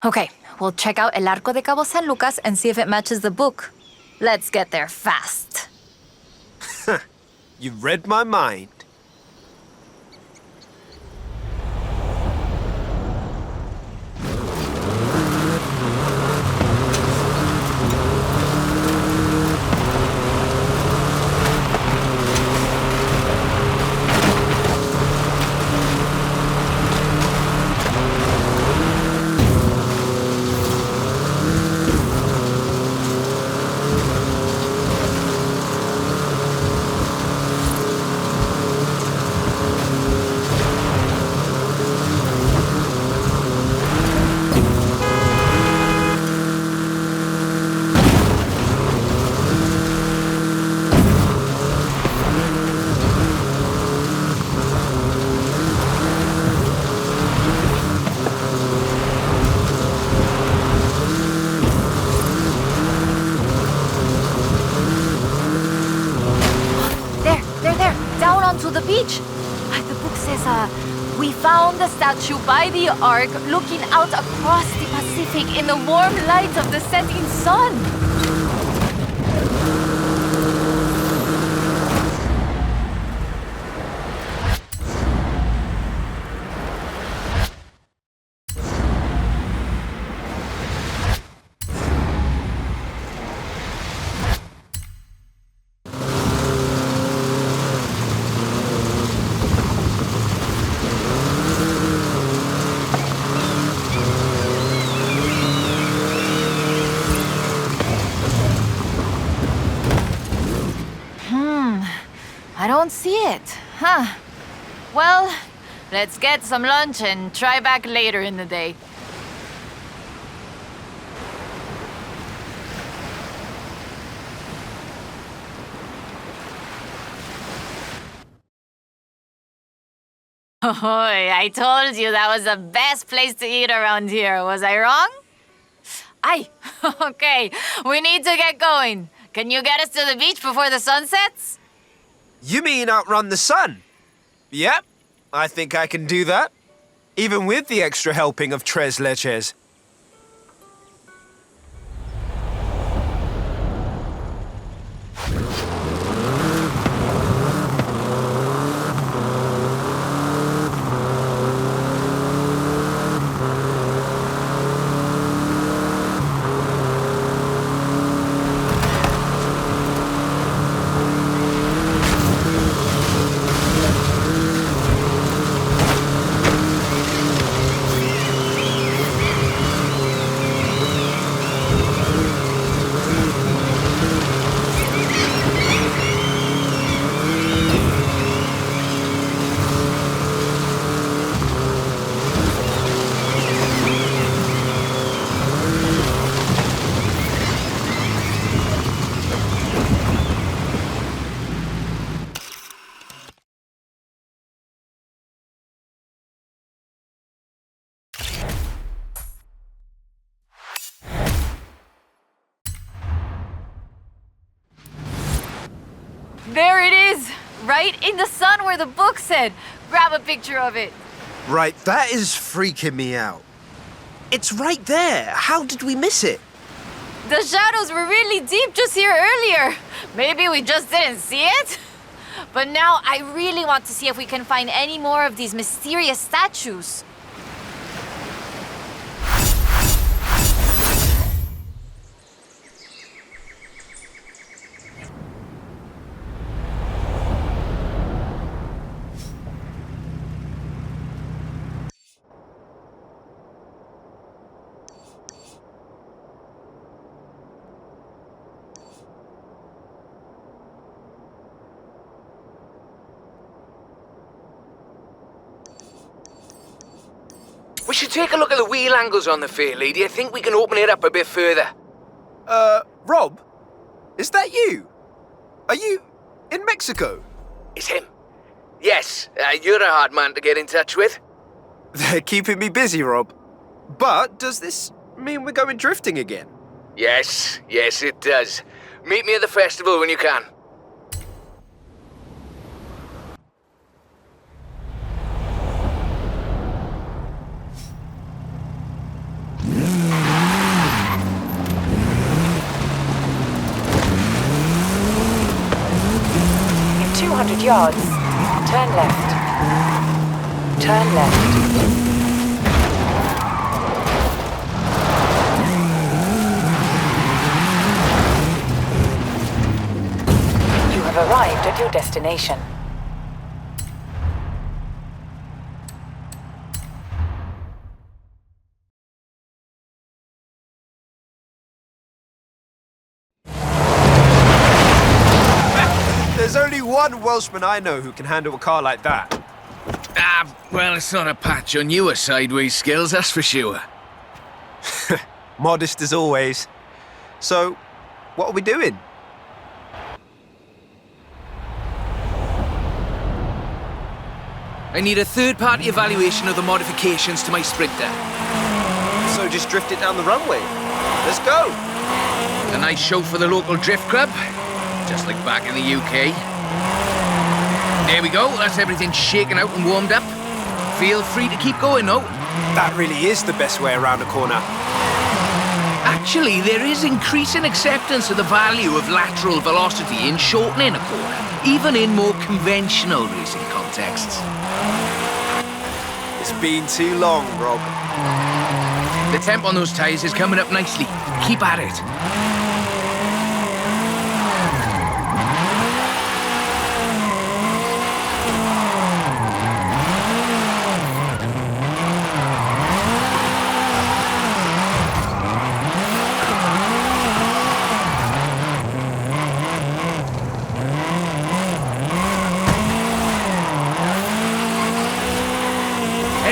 Okay, we'll check out El Arco de Cabo San Lucas and see if it matches the book. Let's get there fast. You read my mind. To the beach. The book says, we found the statue by the ark looking out across the Pacific in the warm light of the setting sun. I don't see it. Huh. Well, Let's get some lunch and try back later in the day. Oh, I told you that was the best place to eat around here. Was I wrong? Aye. Okay, we need to get going. Can you get us to the beach before the sun sets? You mean outrun the sun? Yep, I think I can do that. Even with the extra helping of tres leches. There it is! Right in the sun where the book said. Grab a picture of it. Right, that is freaking me out. It's right there. How did we miss it? The shadows were really deep just here earlier. Maybe we just didn't see it? But now I really want to see if we can find any more of these mysterious statues. We should take a look at the wheel angles on the fair lady. I think we can open it up a bit further. Rob? Is that you? Are you in Mexico? It's him. Yes, you're a hard man to get in touch with. They're keeping me busy, Rob. But does this mean we're going drifting again? Yes, it does. Meet me at the festival when you can. In 200 yards, turn left. Turn left. You have arrived at your destination. There's only one Welshman I know who can handle a car like that. Well, it's not a patch on your sideways skills, that's for sure. Modest as always. So, what are we doing? I need a third-party evaluation of the modifications to my Sprinter. So just drift it down the runway. Let's go. A nice show for the local drift club, just like back in the UK. There we go, that's everything shaken out and warmed up. Feel free to keep going, though. That really is the best way around a corner. Actually, there is increasing acceptance of the value of lateral velocity in shortening a corner, even in more conventional racing contexts. It's been too long, Rob. The temp on those tyres is coming up nicely. Keep at it.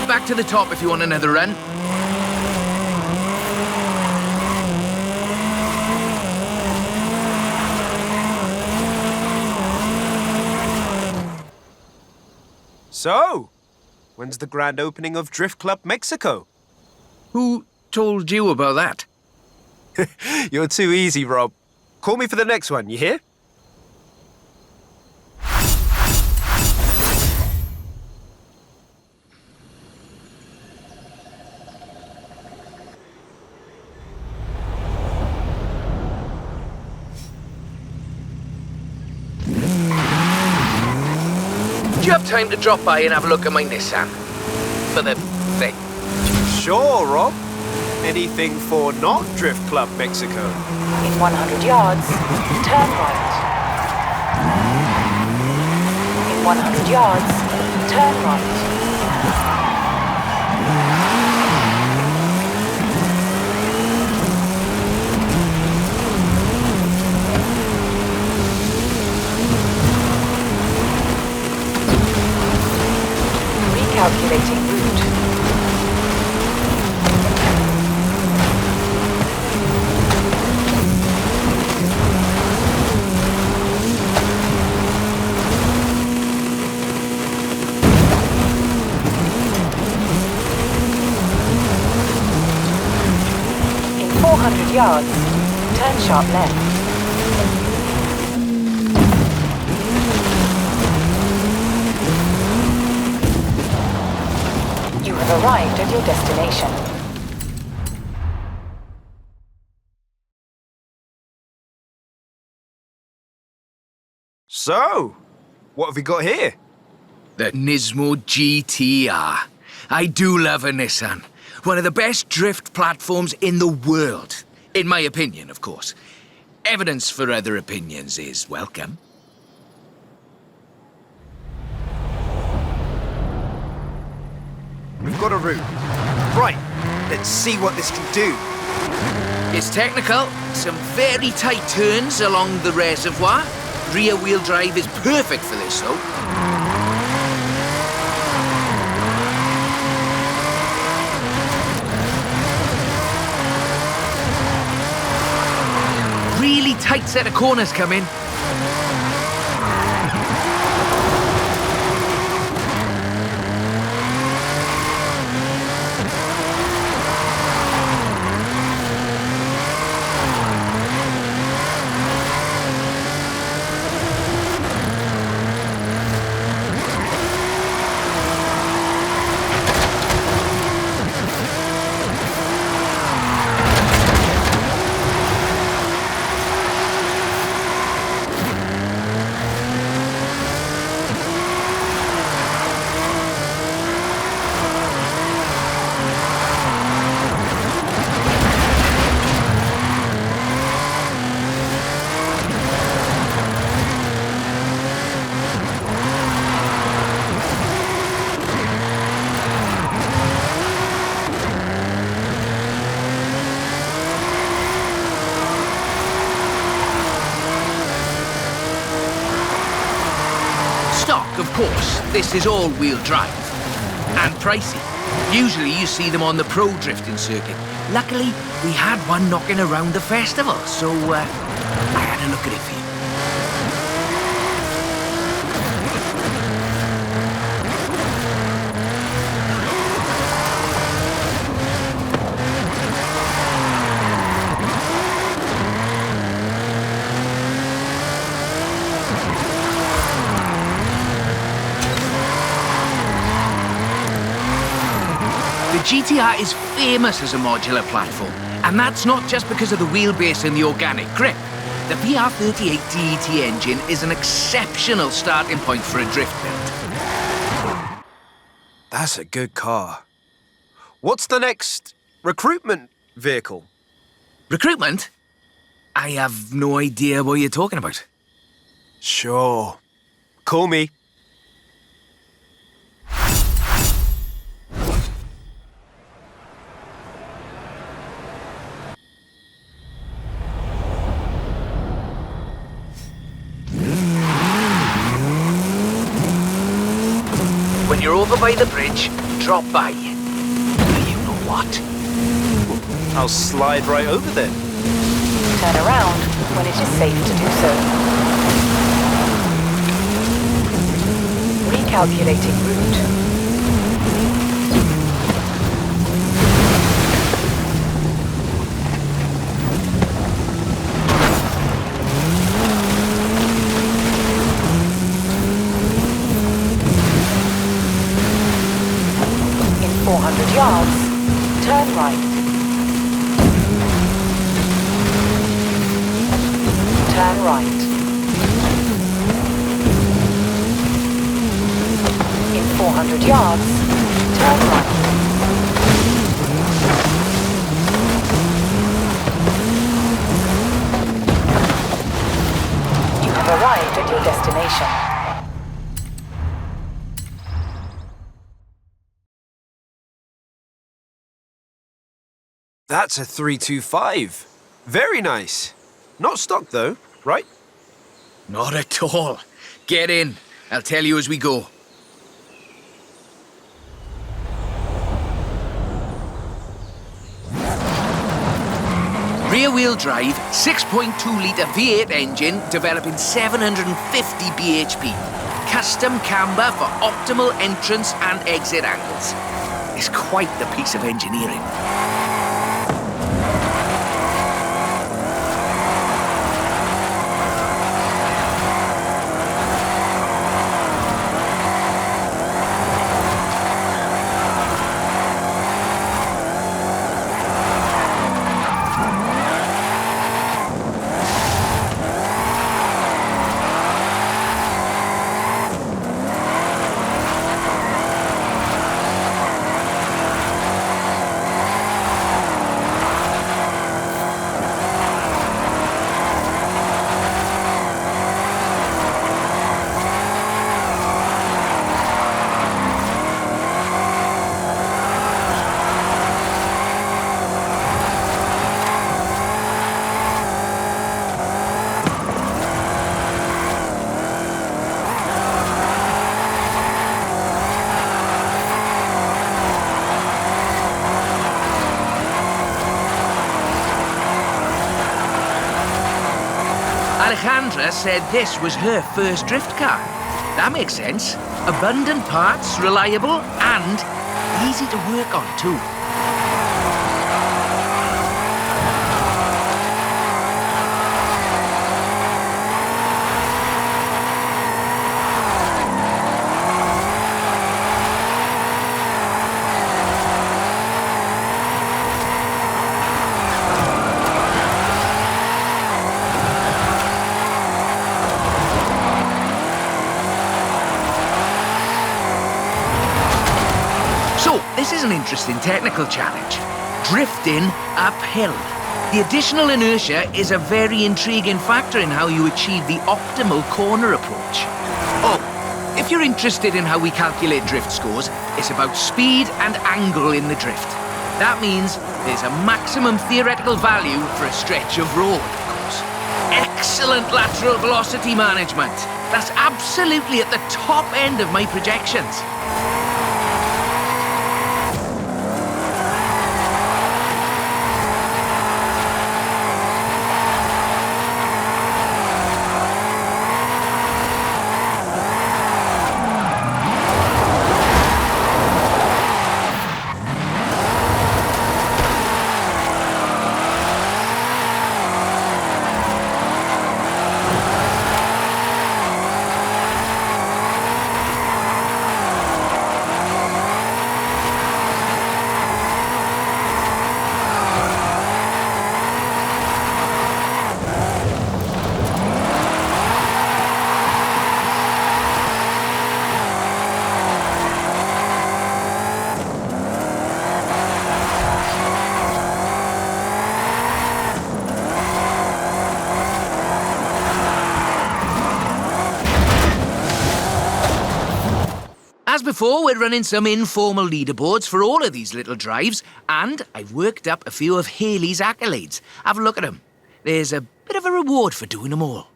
back to the top if you want another run. So, when's the grand opening of Drift Club Mexico? Who told you about that? You're too easy, Rob. Call me for the next one, you hear? Do you have time to drop by and have a look at my Nissan? For the thing. Sure, Rob. Anything for not Drift Club Mexico. In 100 yards, turn right. In 100 yards, turn right. Recalculating route. In 400 yards, turn sharp left. You have arrived at your destination. So, what have we got here? The Nismo GTR. I do love a Nissan. One of the best drift platforms in the world. In my opinion, of course. Evidence for other opinions is welcome. We've got a route. Right, let's see what this can do. It's technical. Some very tight turns along the reservoir. Rear-wheel drive is perfect for this, though. Really tight set of corners coming. Of course, this is all-wheel drive. And pricey. Usually you see them on the pro drifting circuit. Luckily, we had one knocking around the festival, so I had a look at it for you. The GTR is famous as a modular platform, and that's not just because of the wheelbase and the organic grip. The PR38 DET engine is an exceptional starting point for a drift build. That's a good car. What's the next recruitment vehicle? Recruitment? I have no idea what you're talking about. Sure. Call me. When When you're over by the bridge, drop by. You know what? I'll slide right over then. Turn around when it is safe to do so. Recalculating route. In 400 yards, turn right. Turn right. In 400 yards, turn right. You have arrived at your destination. That's a 325. Very nice. Not stock though, right? Not at all. Get in. I'll tell you as we go. Rear-wheel drive, 6.2-litre V8 engine developing 750 bhp. Custom camber for optimal entrance and exit angles. It's quite the piece of engineering. Alejandra said this was her first drift car. That makes sense. Abundant parts, reliable, and easy to work on too. This is an interesting technical challenge. Drifting uphill. The additional inertia is a very intriguing factor in how you achieve the optimal corner approach. Oh, if you're interested in how we calculate drift scores, it's about speed and angle in the drift. That means there's a maximum theoretical value for a stretch of road, of course. Excellent lateral velocity management. That's absolutely at the top end of my projections. As before, we're running some informal leaderboards for all of these little drives, and I've worked up a few of Haley's accolades. Have a look at them. There's a bit of a reward for doing them all.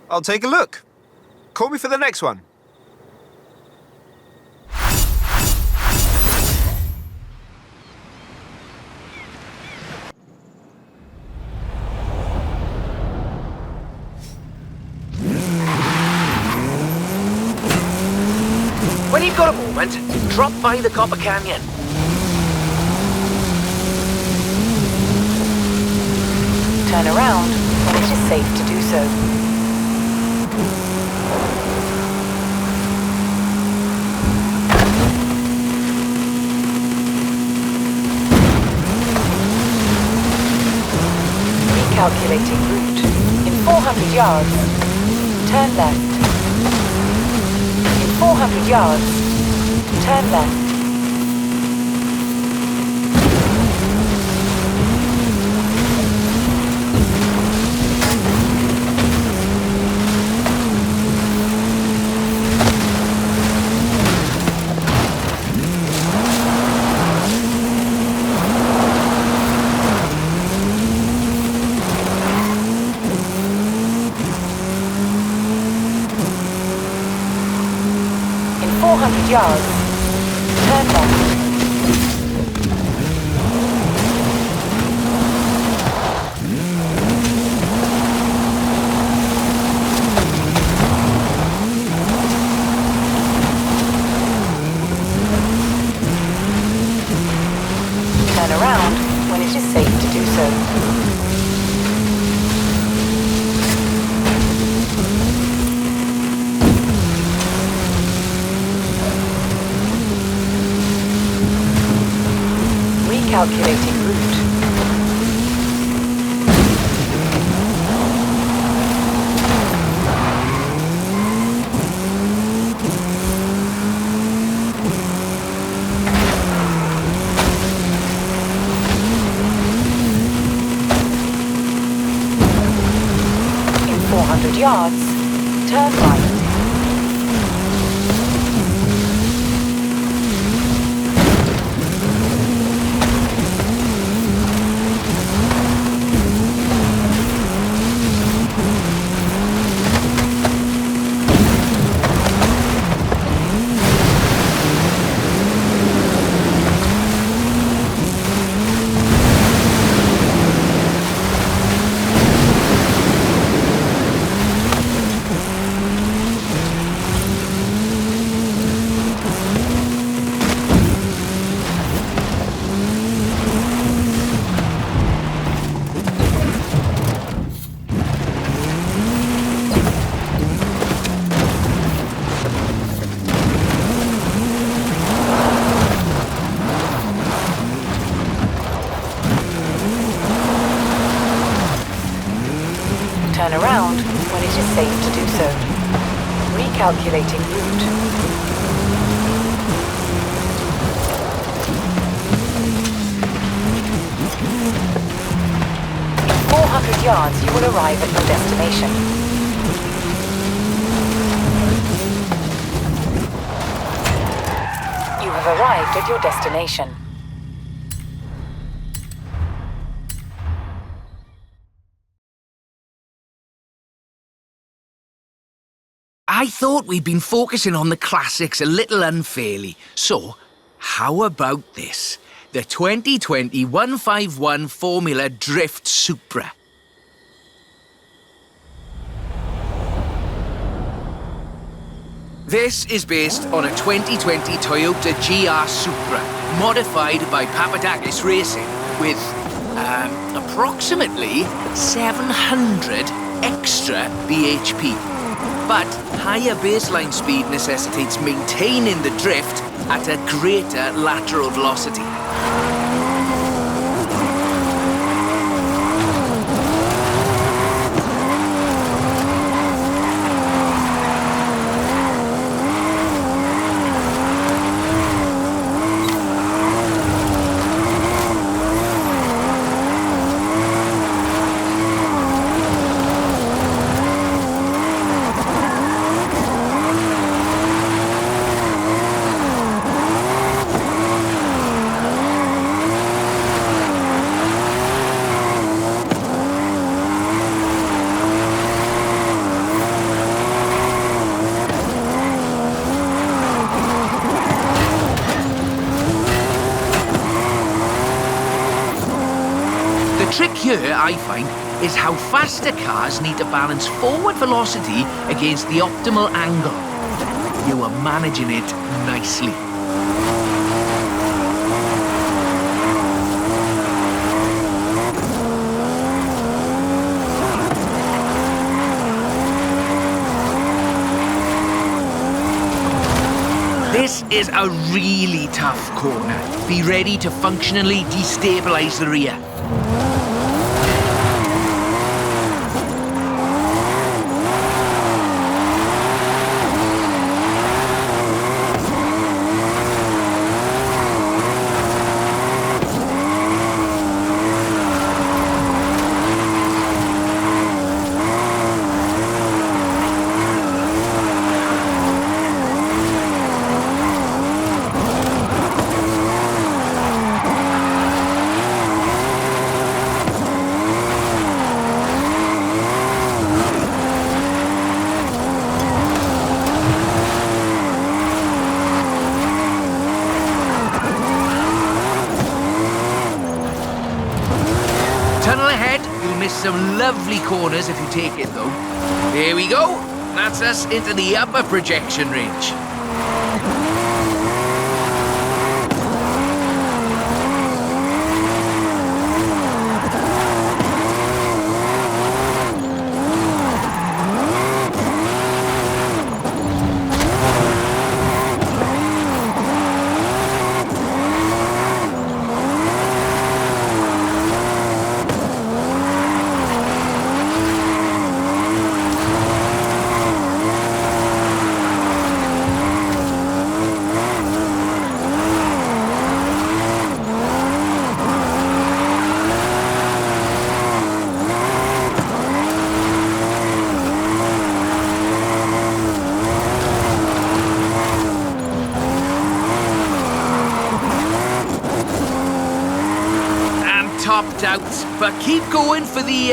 I'll take a look. Call me for the next one. When you've got a moment, drop by the Copper Canyon. Turn around when it is safe to do so. Recalculating route. In 400 yards, turn left. In 400 yards, turn left. In 400 yards, turn left. Turn around when it is safe to do so. Recalculating route. In 400 yards, turn right. Turn around when it is safe to do so. Recalculating route. In 400 yards, you will arrive at your destination. You have arrived at your destination. I thought we'd been focusing on the classics a little unfairly. So, how about this? The 2020 151 Formula Drift Supra. This is based on a 2020 Toyota GR Supra, modified by Papadakis Racing, with approximately 700 extra bhp. But higher baseline speed necessitates maintaining the drift at a greater lateral velocity. The trick here, I find, is how faster cars need to balance forward velocity against the optimal angle. You are managing it nicely. This is a really tough corner. Be ready to functionally destabilize the rear. Tunnel ahead. You'll miss some lovely corners if you take it, though. There we go. That's us into the upper projection range. Topped out, but keep going for the,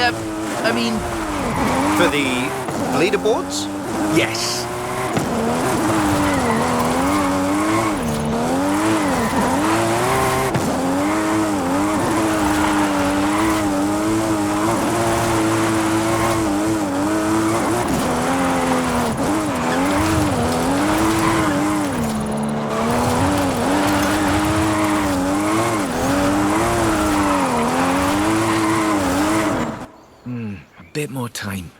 For the leaderboards? yes. Bit more time.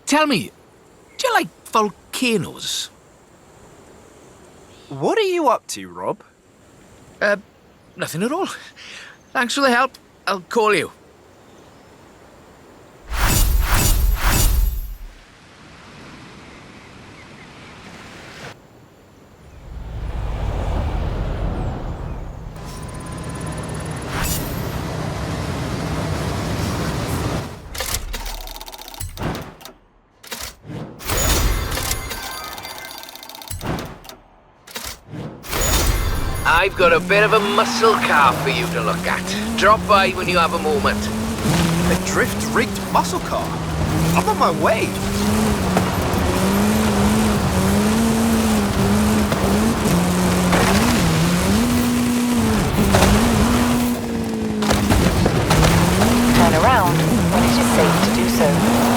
Tell me, do you like volcanoes? What are you up to, Rob? Nothing at all. Thanks for the help. I'll call you. I've got a bit of a muscle car for you to look at. Drop by when you have a moment. A drift-rigged muscle car? I'm on my way. Turn around when it is safe to do so.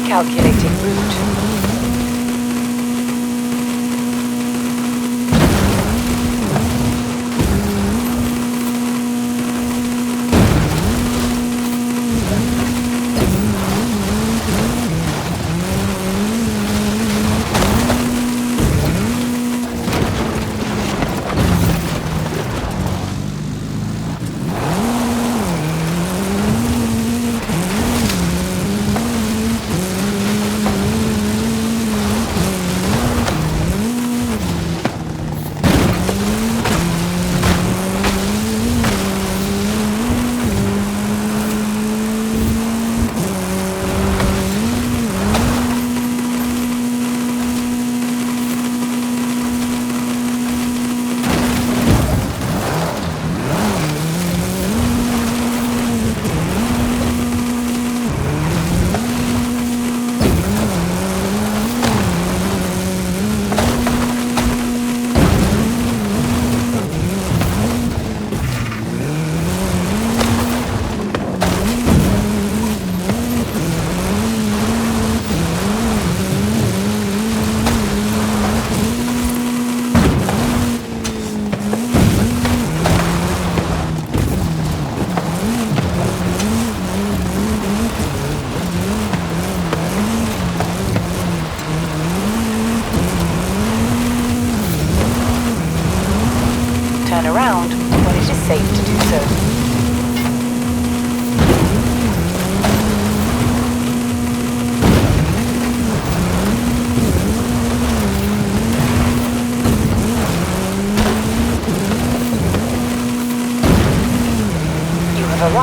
Calculating route.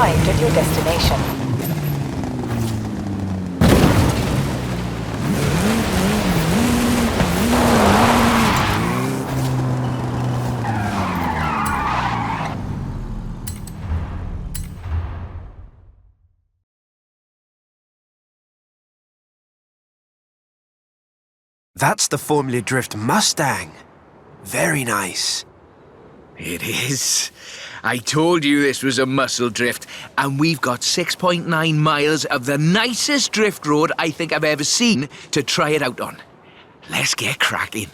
arrived at your destination. That's the Formula Drift Mustang. Very nice. It is. I told you this was a muscle drift, and we've got 6.9 miles of the nicest drift road I think I've ever seen to try it out on. Let's get cracking.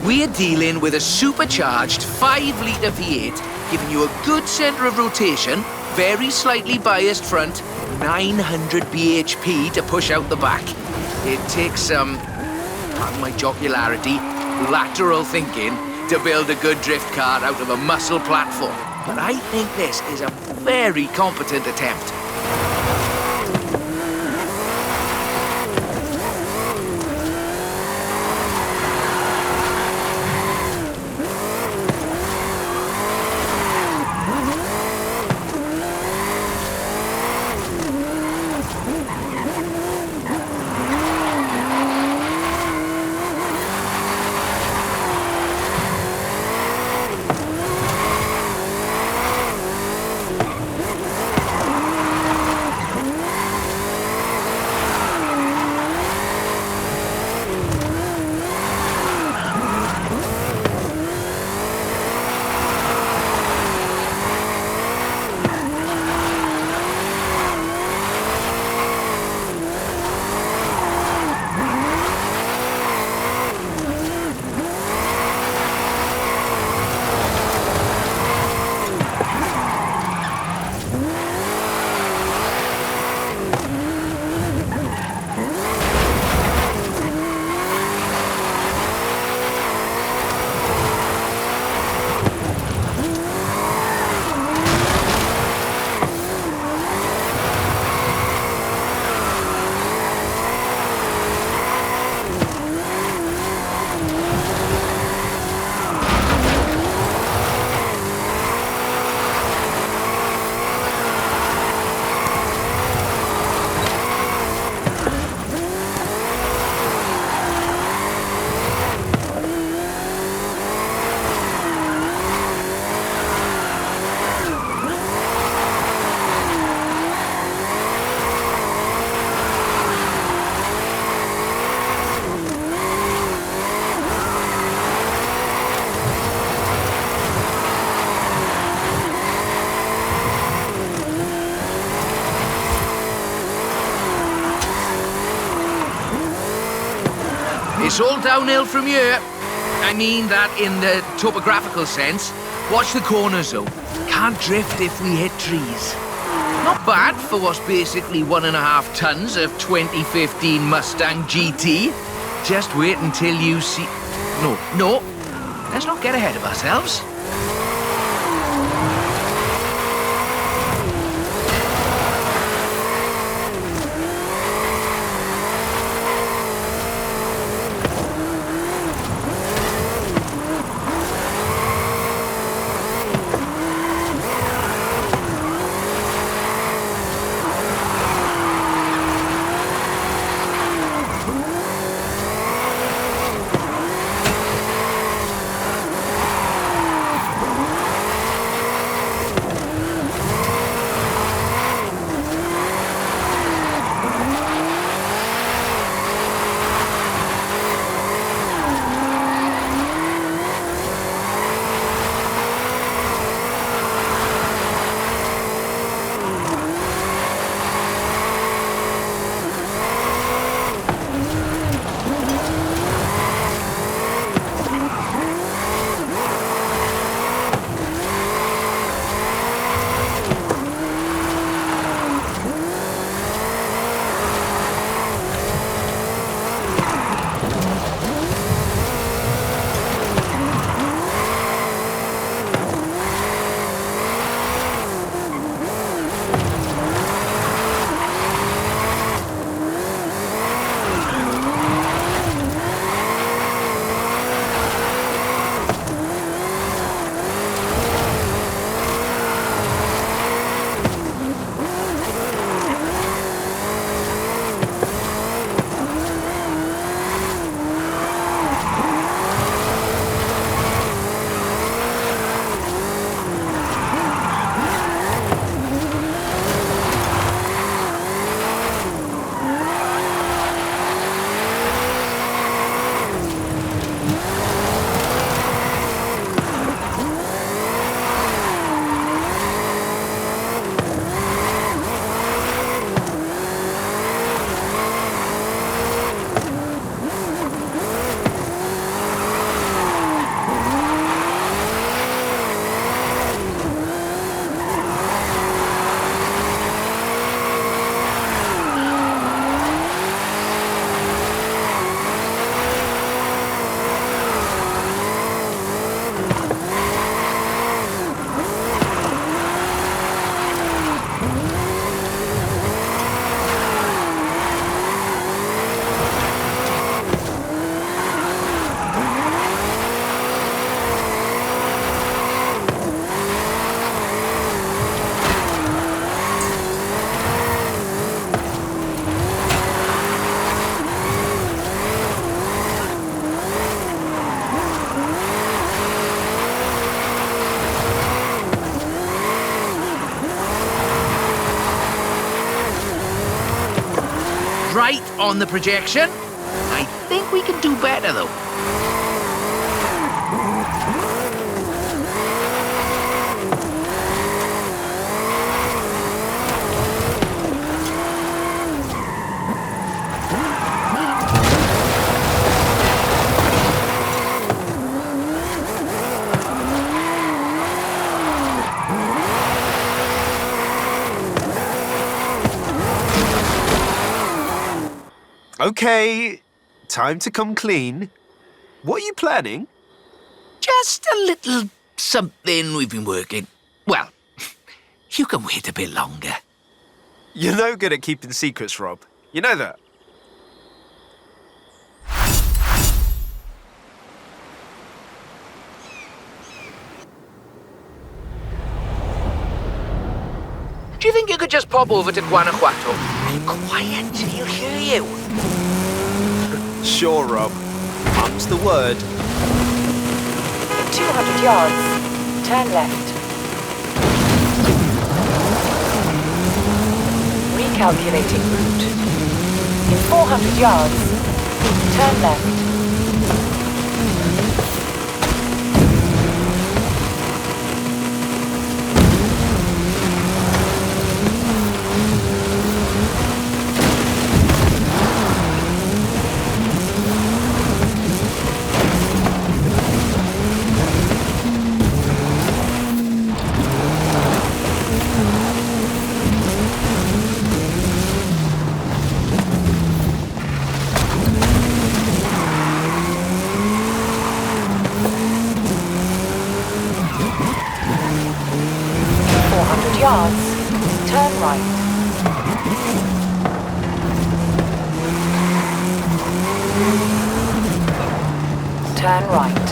We're dealing with a supercharged 5-litre V8, giving you a good centre of rotation, very slightly biased front, 900 bhp to push out the back. It takes some, pardon my jocularity, lateral thinking to build a good drift car out of a muscle platform. But I think this is a very competent attempt. It's all downhill from here. I mean that in the topographical sense. Watch the corners, though. Can't drift if we hit trees. Not bad for what's basically 1.5 tons of 2015 Mustang GT. Just wait until you see... No. Let's not get ahead of ourselves. right on the projection. I think we can do better, though. Okay, time to come clean. What are you planning? Just a little something we've been working. Well, you can wait a bit longer. You're no good at keeping secrets, Rob. You know that. Do you think you could just pop over to Guanajuato? Quiet, he'll hear you. Sure, Rob. Mum's the word. In 200 yards, turn left. Recalculating route. In 400 yards, turn left. Yards, turn right. Turn right.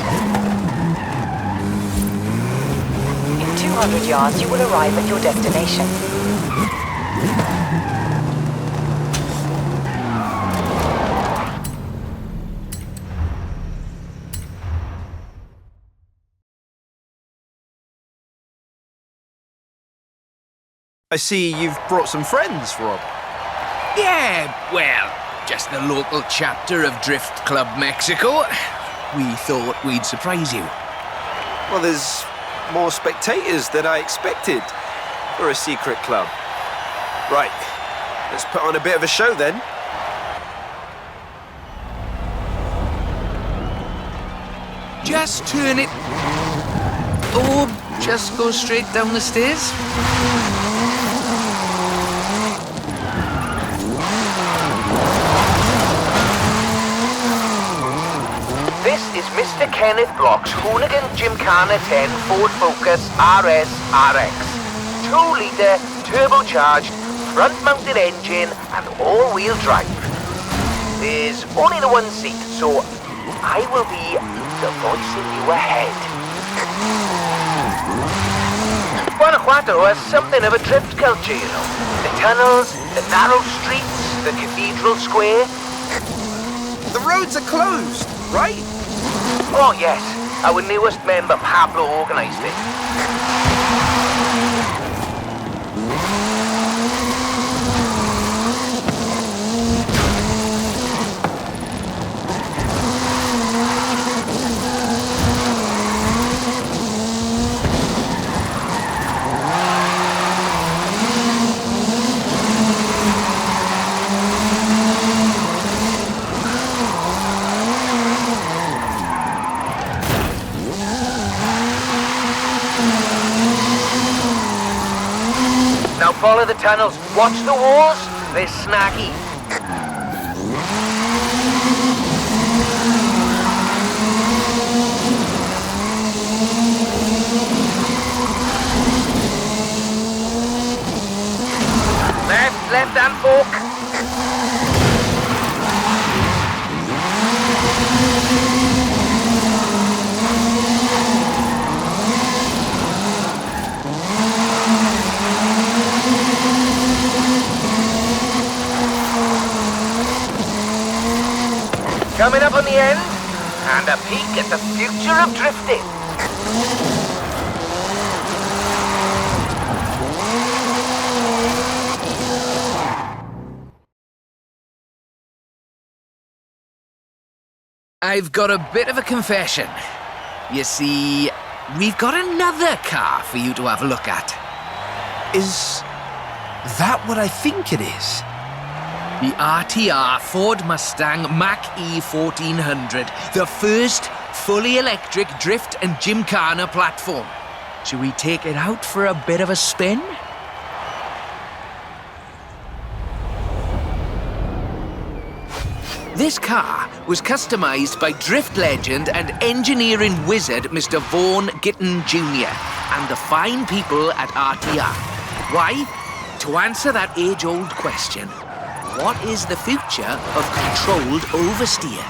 In 200 yards, you will arrive at your destination. I see you've brought some friends, Rob. Yeah, well, just the local chapter of Drift Club Mexico. We thought we'd surprise you. Well, there's more spectators than I expected for a secret club. Right, let's put on a bit of a show then. Just turn it. Or just go straight down the stairs. This is Mr. Kenneth Block's Hooligan Gymkhana 10 Ford Focus RS RX. 2-litre, turbocharged, front-mounted engine and all-wheel drive. There's only the one seat, so I will be the voice in your head. Guanajuato has something of a drift culture, you know. The tunnels, the narrow streets, the cathedral square. The roads are closed, right? Oh yes, our newest member Pablo organised it. Now follow the tunnels. Watch the walls. They're snaggy. Left hand fork. Coming up on the end, and a peek at the future of drifting. I've got a bit of a confession. You see, we've got another car for you to have a look at. Is that what I think it is? The RTR Ford Mustang Mach-E 1400, the first fully electric drift and gymkhana platform. Should we take it out for a bit of a spin? This car was customized by drift legend and engineering wizard Mr. Vaughan Gitton Jr. and the fine people at RTR. Why? To answer that age-old question, what is the future of controlled oversteer?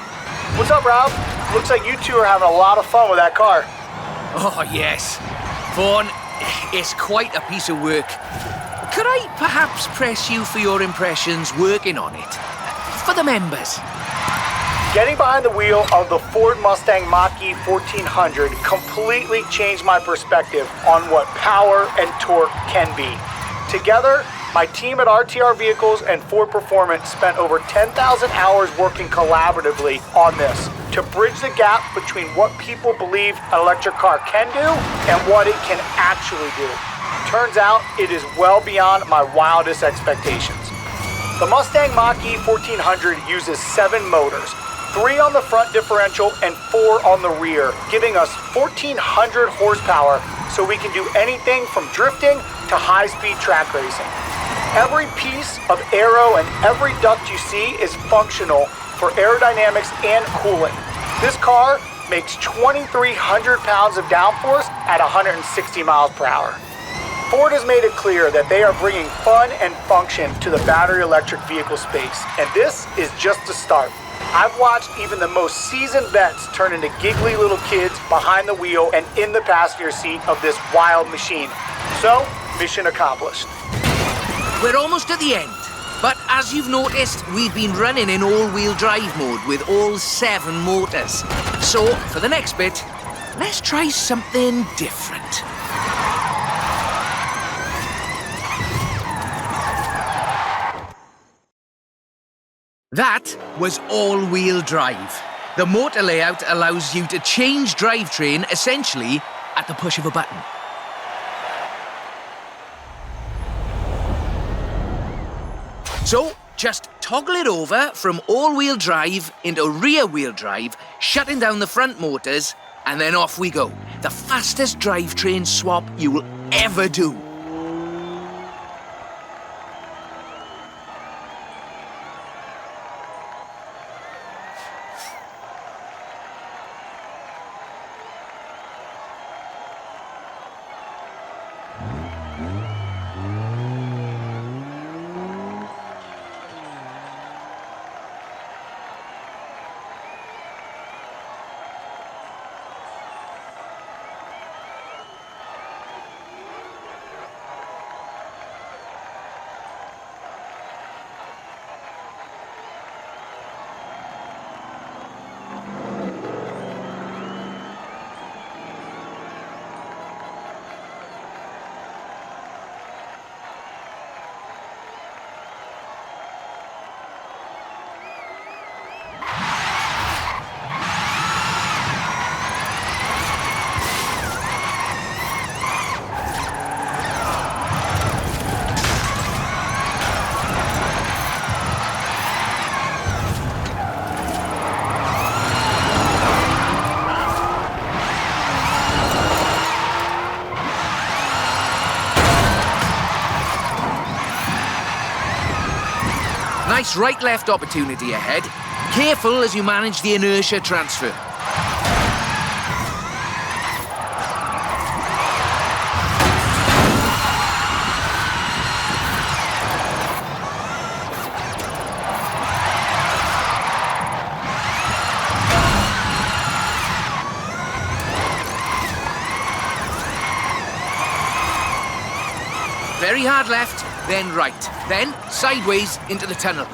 What's up, Rob? Looks like you two are having a lot of fun with that car. Oh, yes. Vaughan, it's quite a piece of work. Could I perhaps press you for your impressions working on it? For the members. Getting behind the wheel of the Ford Mustang Mach-E 1400 completely changed my perspective on what power and torque can be. Together, my team at RTR Vehicles and Ford Performance spent over 10,000 hours working collaboratively on this to bridge the gap between what people believe an electric car can do and what it can actually do. Turns out, it is well beyond my wildest expectations. The Mustang Mach-E 1400 uses 7 motors, 3 on the front differential and 4 on the rear, giving us 1,400 horsepower so we can do anything from drifting to high-speed track racing. Every piece of aero and every duct you see is functional for aerodynamics and cooling. This car makes 2,300 pounds of downforce at 160 miles per hour. Ford has made it clear that they are bringing fun and function to the battery electric vehicle space, and this is just the start. I've watched even the most seasoned vets turn into giggly little kids behind the wheel and in the passenger seat of this wild machine. So, mission accomplished. We're almost at the end, but as you've noticed, we've been running in all-wheel drive mode with all 7 motors. So, for the next bit, let's try something different. That was all-wheel drive. The motor layout allows you to change drivetrain essentially at the push of a button. So, just toggle it over from all-wheel drive into rear-wheel drive, shutting down the front motors, and then off we go. The fastest drivetrain swap you will ever do. Nice right-left opportunity ahead. Careful as you manage the inertia transfer. Very hard left, then right, then sideways into the tunnel.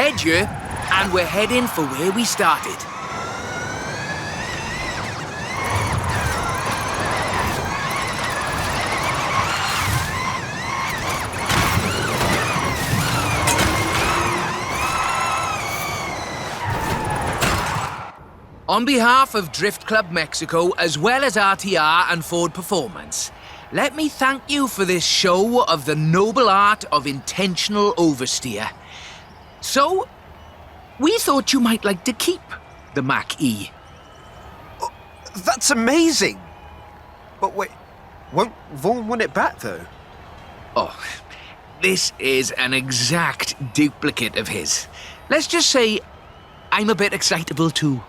edge here, and we're heading for where we started. On behalf of Drift Club Mexico, as well as RTR and Ford Performance, let me thank you for this show of the noble art of intentional oversteer. So, we thought you might like to keep the Mach-E. That's amazing! But wait, won't Vaughn want it back, though? Oh, this is an exact duplicate of his. Let's just say I'm a bit excitable, too.